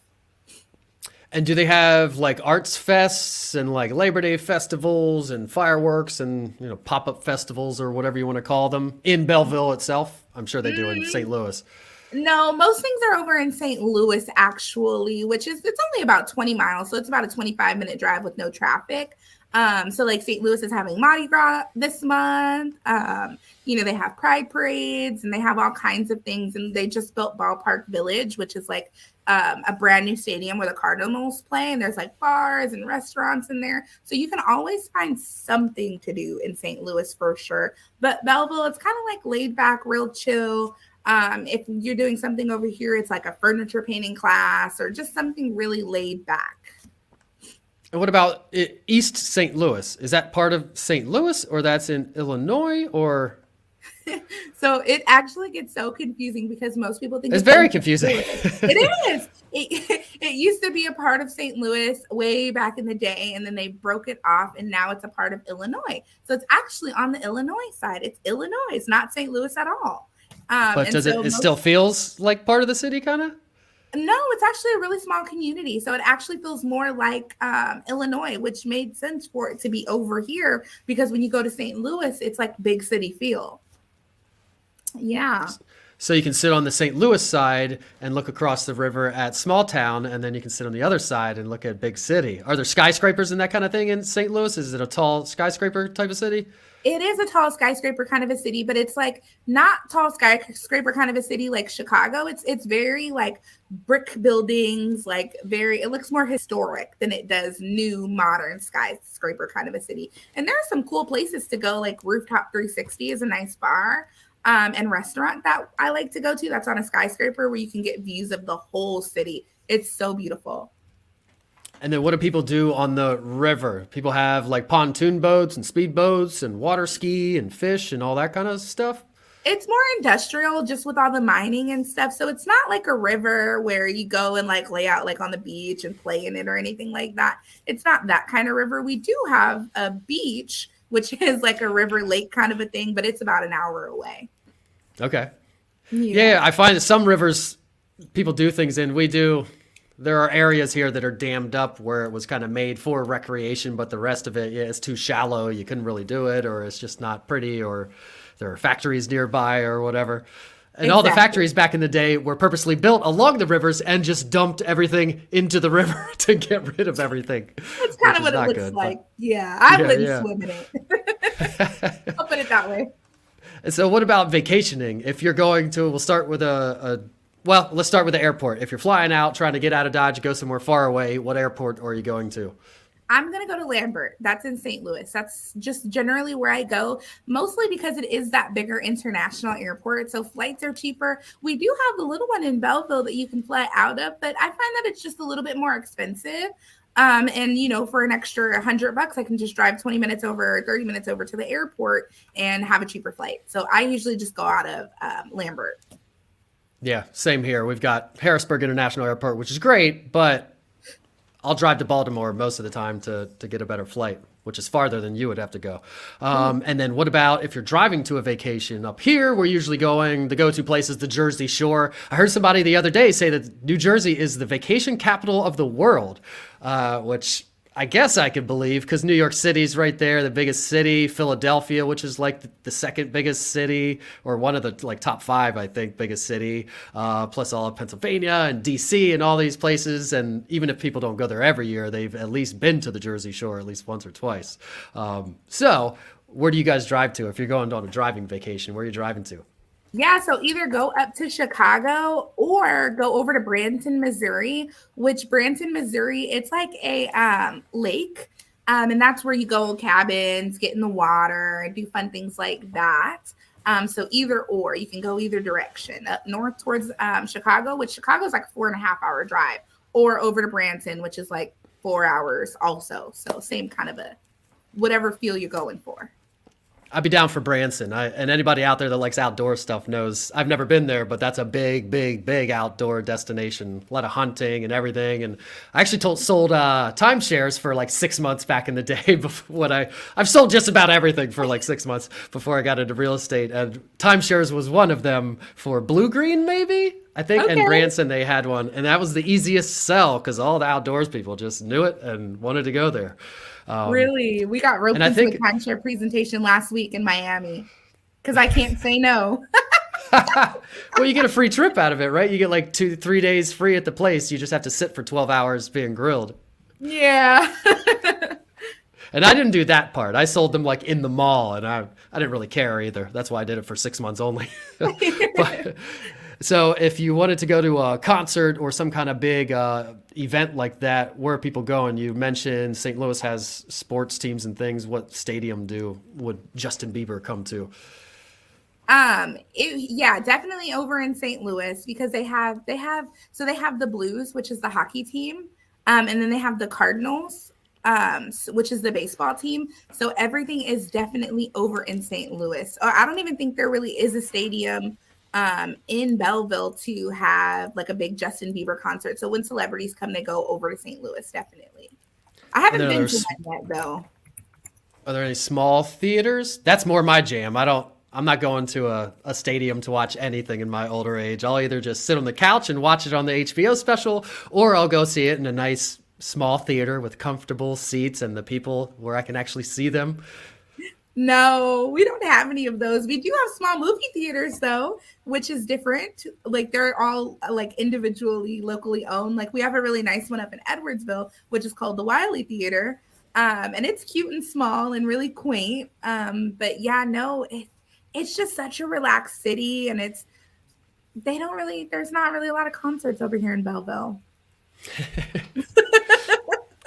And do they have like arts fests and like Labor Day festivals and fireworks and pop-up festivals or whatever you want to call them in Belleville itself? I'm sure they do in St. Louis. No, most things are over in St. Louis actually, it's only about 20 miles. So it's about a 25-minute drive with no traffic. So like St. Louis is having Mardi Gras this month. They have pride parades and they have all kinds of things. And they just built Ballpark Village, which is like a brand new stadium where the Cardinals play. And there's like bars and restaurants in there. So you can always find something to do in St. Louis for sure. But Belleville, it's kind of like laid back, real chill. If you're doing something over here, it's like a furniture painting class or just something really laid back. And what about East St. Louis? Is that part of St. Louis or that's in Illinois or? So it actually gets so confusing because most people think It's very confusing. It is. It used to be a part of St. Louis way back in the day, and then they broke it off, and now it's a part of Illinois. So it's actually on the Illinois side. It's Illinois. It's not St. Louis at all. But does it still feels like part of the city, kind of? No, it's actually a really small community. So it actually feels more like Illinois, which made sense for it to be over here because when you go to St. Louis, it's like big city feel. Yeah. So you can sit on the St. Louis side and look across the river at small town, and then you can sit on the other side and look at big city. Are there skyscrapers and that kind of thing in St. Louis? Is it a tall skyscraper type of city? It is a tall skyscraper kind of a city, but it's like not tall skyscraper kind of a city like Chicago. It's very like brick buildings, like it looks more historic than it does new modern skyscraper kind of a city. And there are some cool places to go, like Rooftop 360 is a nice bar and restaurant that I like to go to. That's on a skyscraper where you can get views of the whole city. It's so beautiful. And then what do people do on the river? People have like pontoon boats and speed boats and water ski and fish and all that kind of stuff. It's more industrial just with all the mining and stuff. So it's not like a river where you go and like lay out like on the beach and play in it or anything like that. It's not that kind of river. We do have a beach, which is like a river lake kind of a thing, but it's about an hour away. Okay. Yeah, I find that some rivers people do things in. There are areas here that are dammed up where it was kind of made for recreation, but the rest of it, it's too shallow. You couldn't really do it, or it's just not pretty, or there are factories nearby or whatever. And all the factories back in the day were purposely built along the rivers and just dumped everything into the river to get rid of everything. That's kind of what it looks like. Yeah, I wouldn't swim in it. I'll put it that way. And so what about vacationing? If you're going to, we'll start with let's start with the airport. If you're flying out, trying to get out of Dodge, go somewhere far away, what airport are you going to? I'm going to go to Lambert. That's in St. Louis. That's just generally where I go, mostly because it is that bigger international airport. So flights are cheaper. We do have the little one in Belleville that you can fly out of, but I find that it's just a little bit more expensive. And for an extra $100, I can just drive 20 minutes over, 30 minutes over to the airport and have a cheaper flight. So I usually just go out of Lambert. Yeah, same here. We've got Harrisburg International Airport, which is great, but I'll drive to Baltimore most of the time to get a better flight, which is farther than you would have to go. And then what about if you're driving to a vacation? Up here, we're usually going, the go-to place is the Jersey Shore. I heard somebody the other day say that New Jersey is the vacation capital of the world, which I guess I could believe because New York City's right there, the biggest city. Philadelphia, which is like the second biggest city, or one of the like top 5, I think, biggest city. Plus all of Pennsylvania and DC and all these places. And even if people don't go there every year, they've at least been to the Jersey Shore at least once or twice. So where do you guys drive to if you're going on a driving vacation? Where are you driving to? Yeah, so either go up to Chicago or go over to Branson, Missouri, which Branson, Missouri, it's like a lake. And that's where you go cabins, get in the water, and do fun things like that. So either or, you can go either direction. Up north towards Chicago, which Chicago is like a 4.5-hour drive, or over to Branson, which is like 4 hours also. So same kind of a whatever feel you're going for. I'd be down for Branson. And anybody out there that likes outdoor stuff knows I've never been there, but that's a big, big, big outdoor destination. A lot of hunting and everything. And I actually sold timeshares for like 6 months back in the day. I've sold just about everything for like 6 months before I got into real estate. And timeshares was one of them for Blue Green, maybe, I think. Okay. And Branson, they had one. And that was the easiest sell because all the outdoors people just knew it and wanted to go there. Really? We got roped into a timeshare presentation last week in Miami because I can't say no. Well, you get a free trip out of it, right? You get like 2-3 days free at the place. You just have to sit for 12 hours being grilled. Yeah. And I didn't do that part. I sold them like in the mall, and I didn't really care either. That's why I did it for 6 months only. So if you wanted to go to a concert or some kind of big event like that, where are people going? You mentioned St. Louis has sports teams and things. What stadium would Justin Bieber come to? Definitely over in St. Louis because they have the Blues, which is the hockey team. And then they have the Cardinals, which is the baseball team. So everything is definitely over in St. Louis. I don't even think there really is a stadium in Belleville to have like a big Justin Bieber concert. So when celebrities come, they go over to St. Louis, definitely. I haven't been to one yet, though. Are there any small theaters? That's more my jam. I'm not going to a stadium to watch anything in my older age. I'll either just sit on the couch and watch it on the HBO special, or I'll go see it in a nice small theater with comfortable seats and the people where I can actually see them. No, we don't have any of those. We do have small movie theaters though, which is different. Like they're all like individually, locally owned. Like we have a really nice one up in Edwardsville, which is called the Wiley Theater. And it's cute and small and really quaint. But yeah, no, it's just such a relaxed city, and there's not really a lot of concerts over here in Belleville.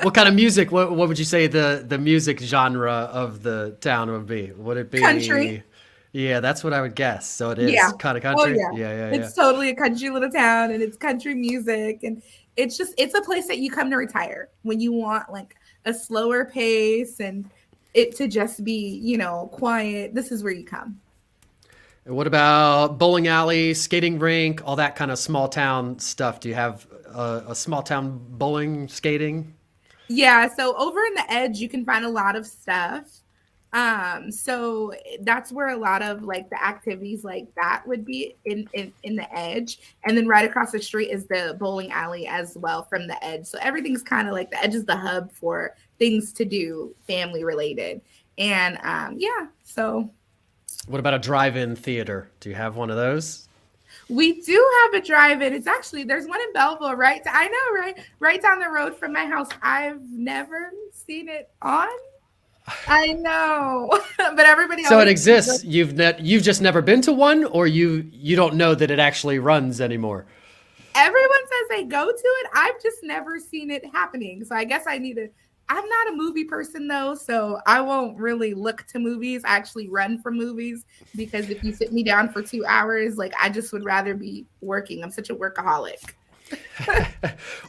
What kind of music? What would you say the music genre of the town would be? Would it be country? Yeah, that's what I would guess. So it is kind of country. Oh, yeah. It's totally a country little town, and it's country music, and it's a place that you come to retire when you want like a slower pace and it to just be, quiet. This is where you come. And what about bowling alley, skating rink, all that kind of small town stuff? Do you have a small town bowling, skating? Yeah, so over in the Edge, you can find a lot of stuff. So that's where a lot of like the activities like that would be in the Edge. And then right across the street is the bowling alley as well from the Edge. So everything's kind of like the Edge is the hub for things to do family related. And so. What about a drive-in theater? Do you have one of those? We do have a drive-in. It's actually, there's one in Belleville, right? I know, right? Right down the road from my house. I've never seen it on. I know, but everybody. So it exists. You've just never been to one, or you don't know that it actually runs anymore. Everyone says they go to it. I've just never seen it happening. So I guess I'm not a movie person though, so I won't really look to movies. I actually run from movies because if you sit me down for 2 hours, like I just would rather be working. I'm such a workaholic.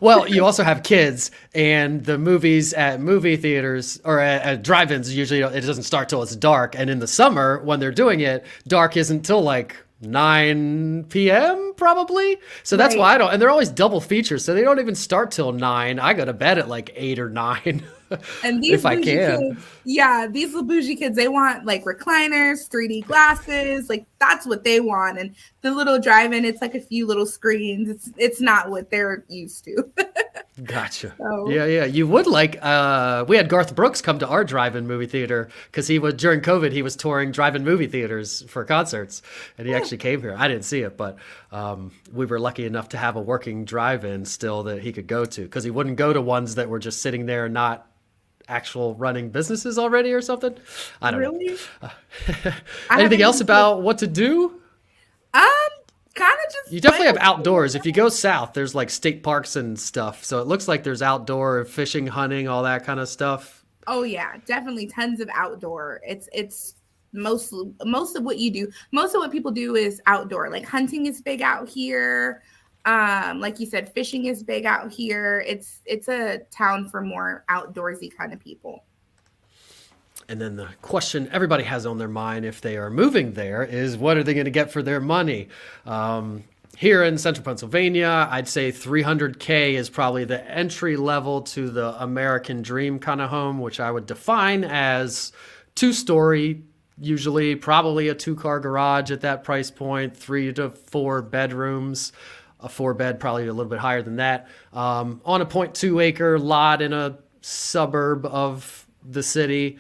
Well, you also have kids, and the movies at movie theaters or at drive-ins usually it doesn't start till it's dark. And in the summer when they're doing it, dark isn't till like 9 p.m. probably. So that's why I don't. And they're always double features, so they don't even start till 9. I go to bed at like 8 or 9. And these if I can. These little bougie kids, they want like recliners, 3D glasses, like that's what they want. And the little drive-in, it's like a few little screens. It's not what they're used to. Gotcha. So. Yeah. You would like, we had Garth Brooks come to our drive-in movie theater because during COVID, he was touring drive-in movie theaters for concerts, and he actually came here. I didn't see it, but we were lucky enough to have a working drive-in still that he could go to, because he wouldn't go to ones that were just sitting there not actual running businesses already or something. I don't know. Anything else about what to do? Kind of just. You definitely have outdoors. If you go south, there's like state parks and stuff. So it looks like there's outdoor fishing, hunting, all that kind of stuff. Oh yeah, definitely tons of outdoor. It's most of what you do. Most of what people do is outdoor. Like hunting is big out here. Like you said, fishing is big out here. It's a town for more outdoorsy kind of people. And then the question everybody has on their mind if they are moving there is, what are they going to get for their money? Here in central Pennsylvania, I'd say $300K is probably the entry level to the American dream kind of home, which I would define as 2-story, usually probably a 2-car garage at that price point, 3 to 4 bedrooms. A 4-bed, probably a little bit higher than that, on a 0.2 acre lot in a suburb of the city.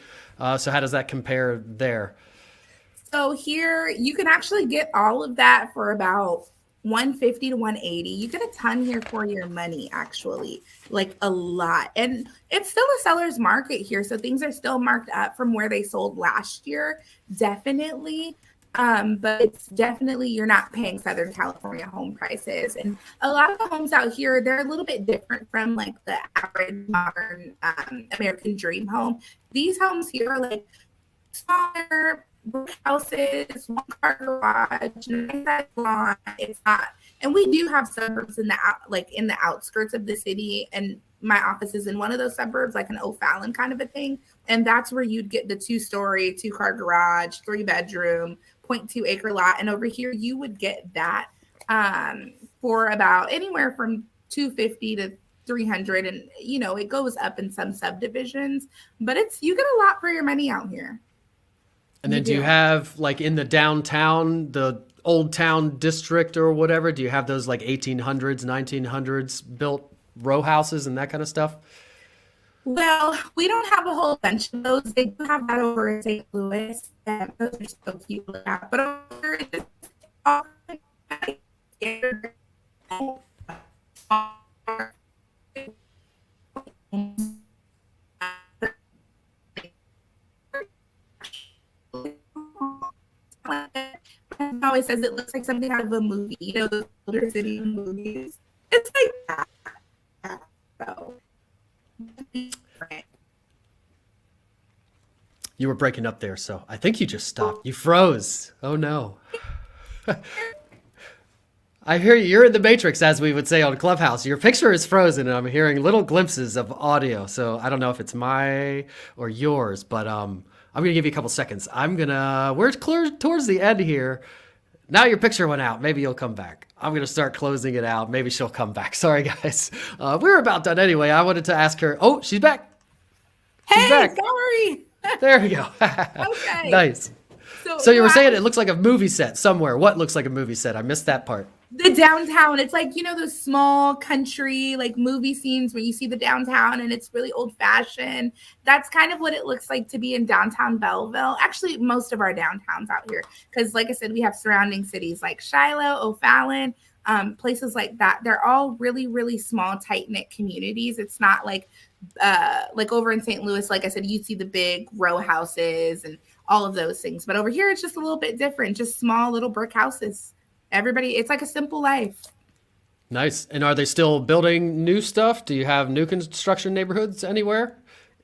So how does that compare there? So here you can actually get all of that for about $150 to $180. You get a ton here for your money, actually, like a lot. And it's still a seller's market here, so things are still marked up from where they sold last year, definitely. But it's definitely, you're not paying Southern California home prices. And a lot of the homes out here, they're a little bit different from like the average modern American dream home. These homes here are like smaller brick houses, 1-car garage, nice lawn. It's not, and we do have suburbs in the outskirts of the city, and my office is in one of those suburbs, like an O'Fallon kind of a thing. And that's where you'd get the 2-story, 2-car garage, 3-bedroom, 0.2 acre lot. And over here, you would get that for about anywhere from 250 to 300. And, you know, it goes up in some subdivisions, but you get a lot for your money out here. And then do you have, like, in the downtown, the old town district or whatever, do you have those like 1800s, 1900s built row houses and that kind of stuff? Well, we don't have a whole bunch of those. They do have that over in St. Louis. And those are so cute to look at. But over it's all always says it looks like something out of a movie, you know, the older city movies. It's like that. So, you were breaking up there, so I think you just stopped. You froze. Oh no. I hear you. You're in the Matrix, as we would say on Clubhouse. Your picture is frozen, and I'm hearing little glimpses of audio. So I don't know if it's my or yours, but I'm going to give you a couple seconds. We're clear towards the end here. Now your picture went out. Maybe you'll come back. I'm going to start closing it out. Maybe she'll come back. Sorry, guys. We're about done anyway. I wanted to ask her. Oh, she's back. Hey, sorry. There we go. Okay. Nice. So you were saying it looks like a movie set somewhere. What looks like a movie set? I missed that part. The downtown. It's like, you know, those small country like movie scenes where you see the downtown and it's really old fashioned. That's kind of what it looks like to be in downtown Belleville. Actually, most of our downtowns out here, because like I said, we have surrounding cities like Shiloh, O'Fallon, places like that. They're all really, really small, tight knit communities. It's not like over in St. Louis, like I said, you see the big row houses and all of those things. But over here, it's just a little bit different, just small little brick houses. It's like a simple life. Nice. And are they still building new stuff? Do you have new construction neighborhoods anywhere?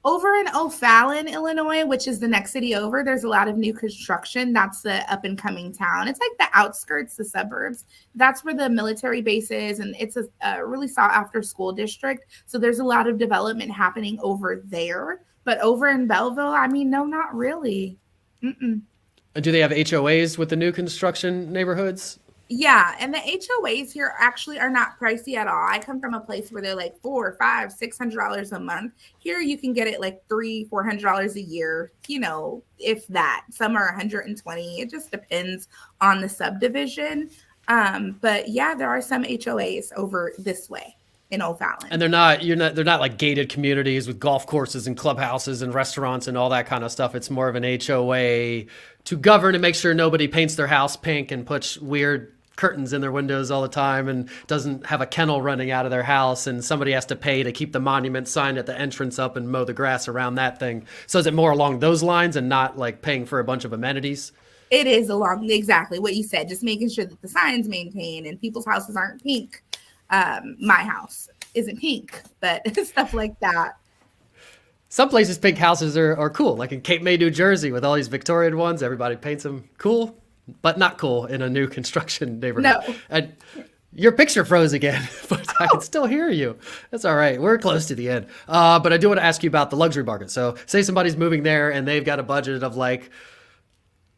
Over in O'Fallon, Illinois, which is the next city over, there's a lot of new construction. That's the up and coming town. It's like the outskirts, the suburbs. That's where the military base is. And it's a really sought after school district. So there's a lot of development happening over there. But over in Belleville, I mean, no, not really. Mm-mm. And do they have HOAs with the new construction neighborhoods? Yeah, and the HOAs here actually are not pricey at all. I come from a place where they're like $400, $500, $600 a month. Here you can get it like $300-$400 a year, you know, if that. Some are $120. It just depends on the subdivision. But yeah, there are some HOAs over this way in O'Fallon. And they're not like gated communities with golf courses and clubhouses and restaurants and all that kind of stuff. It's more of an HOA to govern and make sure nobody paints their house pink and puts weird curtains in their windows all the time and doesn't have a kennel running out of their house and somebody has to pay to keep the monument sign at the entrance up and mow the grass around that thing. So is it more along those lines and not like paying for a bunch of amenities? It is along exactly what you said, just making sure that the sign's maintained and people's houses aren't pink. My house isn't pink, but stuff like that. Some places pink houses are cool, like in Cape May, New Jersey, with all these Victorian ones. Everybody paints them cool, but not cool in a new construction neighborhood. No. And your picture froze again, but I can still hear you. That's all right. We're close to the end. But I do want to ask you about the luxury market. So say somebody's moving there and they've got a budget of like,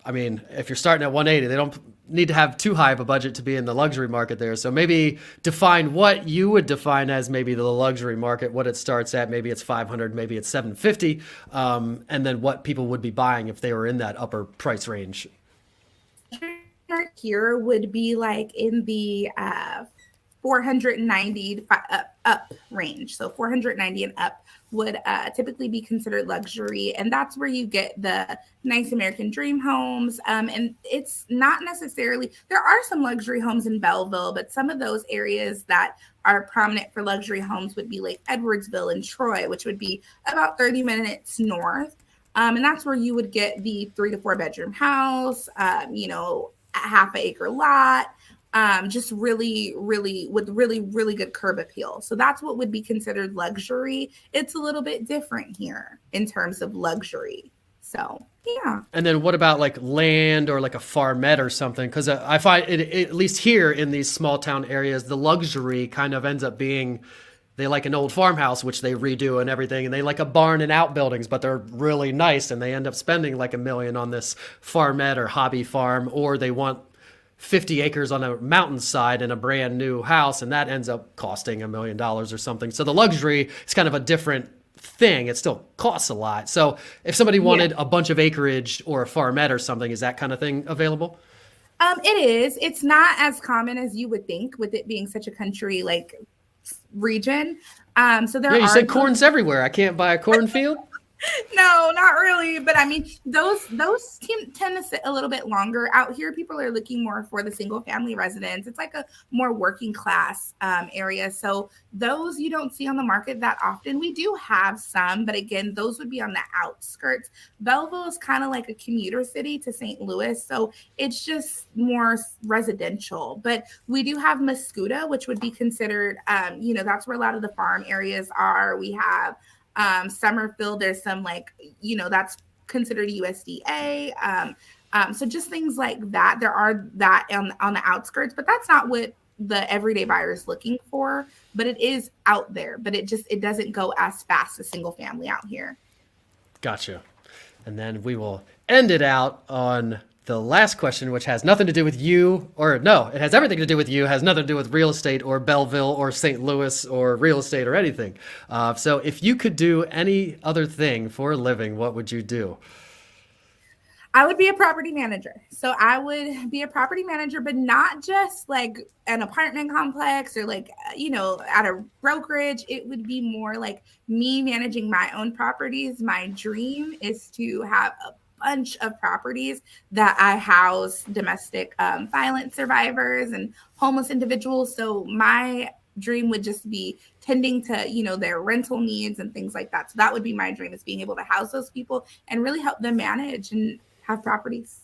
I mean, if you're starting at 180, they don't need to have too high of a budget to be in the luxury market there. So maybe define what you would define as maybe the luxury market, what it starts at. Maybe it's 500, maybe it's 750, and then what people would be buying if they were in that upper price range. Here would be like in the 490 up range. So 490 and up would typically be considered luxury. And that's where you get the nice American dream homes. And it's not necessarily, there are some luxury homes in Belleville, but some of those areas that are prominent for luxury homes would be like Edwardsville and Troy, which would be about 30 minutes north. And that's where you would get the 3 to 4 bedroom house, you know, a half an acre lot. Just really, really with really, really good curb appeal. So that's what would be considered luxury. It's a little bit different here in terms of luxury. So, yeah. And then what about like land or like a farmette or something? Because I find it, at least here in these small town areas, the luxury kind of ends up being They like an old farmhouse, which they redo and everything, and they like a barn and outbuildings, but they're really nice, and they end up spending like $1 million on this farmette or hobby farm, or they want 50 acres on a mountainside in a brand new house, and that ends up costing $1 million or something. So the luxury is kind of a different thing. It still costs a lot. So if somebody wanted a bunch of acreage or a farmette or something, is that kind of thing available? It is. It's not as common as you would think, with it being such a country like region. So there You are said corn's everywhere. I can't buy a cornfield. No, not really. But I mean, those tend to sit a little bit longer. Out here, people are looking more for the single family residence. It's like a more working class area. So those you don't see on the market that often. We do have some, but again, those would be on the outskirts. Belleville is kind of like a commuter city to St. Louis. So it's just more residential. But we do have Mascoutah, which would be considered, that's where a lot of the farm areas are. We have Summerfield, there's some that's considered USDA. So just things like that. There are that on the outskirts, but that's not what the everyday buyer is looking for. But it is out there, but it doesn't go as fast as single family out here. Gotcha. And then we will end it out on the last question, which has nothing to do with you, or no, it has everything to do with you, has nothing to do with real estate or Belleville or St. Louis or real estate or anything. So if you could do any other thing for a living, what would you do? I would be a property manager. So I would be a property manager, but not just like an apartment complex or at a brokerage. It would be more like me managing my own properties. My dream is to have a bunch of properties that I house domestic violence survivors and homeless individuals. So my dream would just be tending to, their rental needs and things like that. So that would be my dream, is being able to house those people and really help them manage and have properties.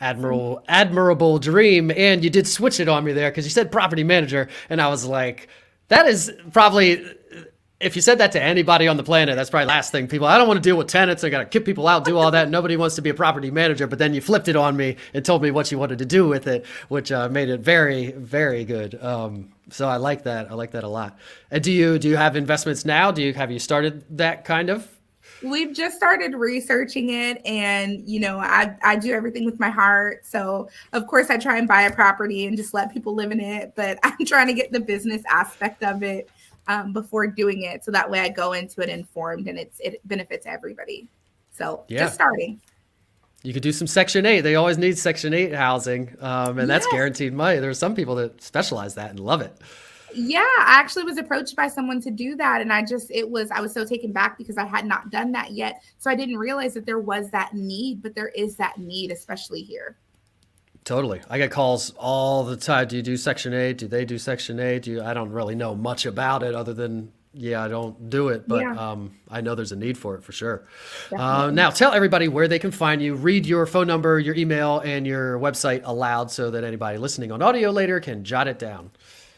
Admirable dream. And you did switch it on me there, because you said property manager, and I was like, that is probably, if you said that to anybody on the planet, that's probably the last thing people, I don't want to deal with tenants. I got to kick people out, do all that. Nobody wants to be a property manager. But then you flipped it on me and told me what you wanted to do with it, which made it very, very good. So I like that. I like that a lot. And do you have investments now? Have you started that kind of? We've just started researching it, and I do everything with my heart. So of course I try and buy a property and just let people live in it, but I'm trying to get the business aspect of it before doing it, so that way I go into it informed and it benefits everybody. So just starting. You could do some Section 8. They always need Section 8 housing, and that's guaranteed money. There's some people that specialize that and love it. Yeah, I actually was approached by someone to do that, and I was so taken back because I had not done that yet. So I didn't realize that there was that need, but there is that need, especially here. Totally. I get calls all the time. Do you do Section 8? Do they do Section 8? I don't really know much about it other than, I don't do it, but I know there's a need for it for sure. Now tell everybody where they can find you. Read your phone number, your email, and your website aloud so that anybody listening on audio later can jot it down.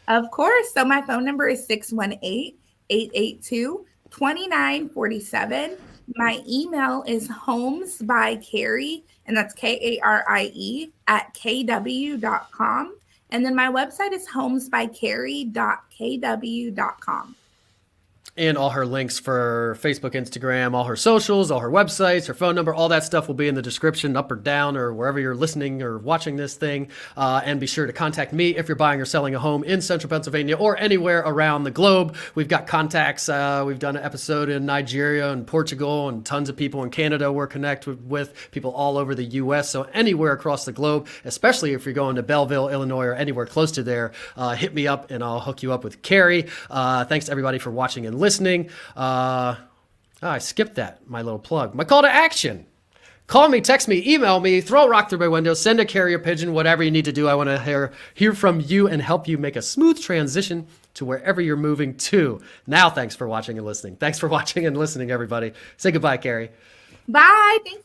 Of course. So my phone number is 618-882-2947. My email is Homesbykarie, and that's Karie @kw.com. And then my website is homesbykarie.kw.com. And all her links for Facebook, Instagram, all her socials, all her websites, her phone number, all that stuff will be in the description, up or down, or wherever you're listening or watching this thing. And be sure to contact me if you're buying or selling a home in Central Pennsylvania or anywhere around the globe. We've got contacts. We've done an episode in Nigeria and Portugal, and tons of people in Canada we're connected with, people all over the U.S. So anywhere across the globe, especially if you're going to Belleville, Illinois, or anywhere close to there, hit me up and I'll hook you up with Karie. Thanks to everybody for watching and listening. I skipped that, my little plug. My call to action. Call me, text me, email me, throw a rock through my window, send a carrier pigeon, whatever you need to do. I want to hear from you and help you make a smooth transition to wherever you're moving to. Now, thanks for watching and listening. Thanks for watching and listening, everybody. Say goodbye, Karie. Bye. Thank you.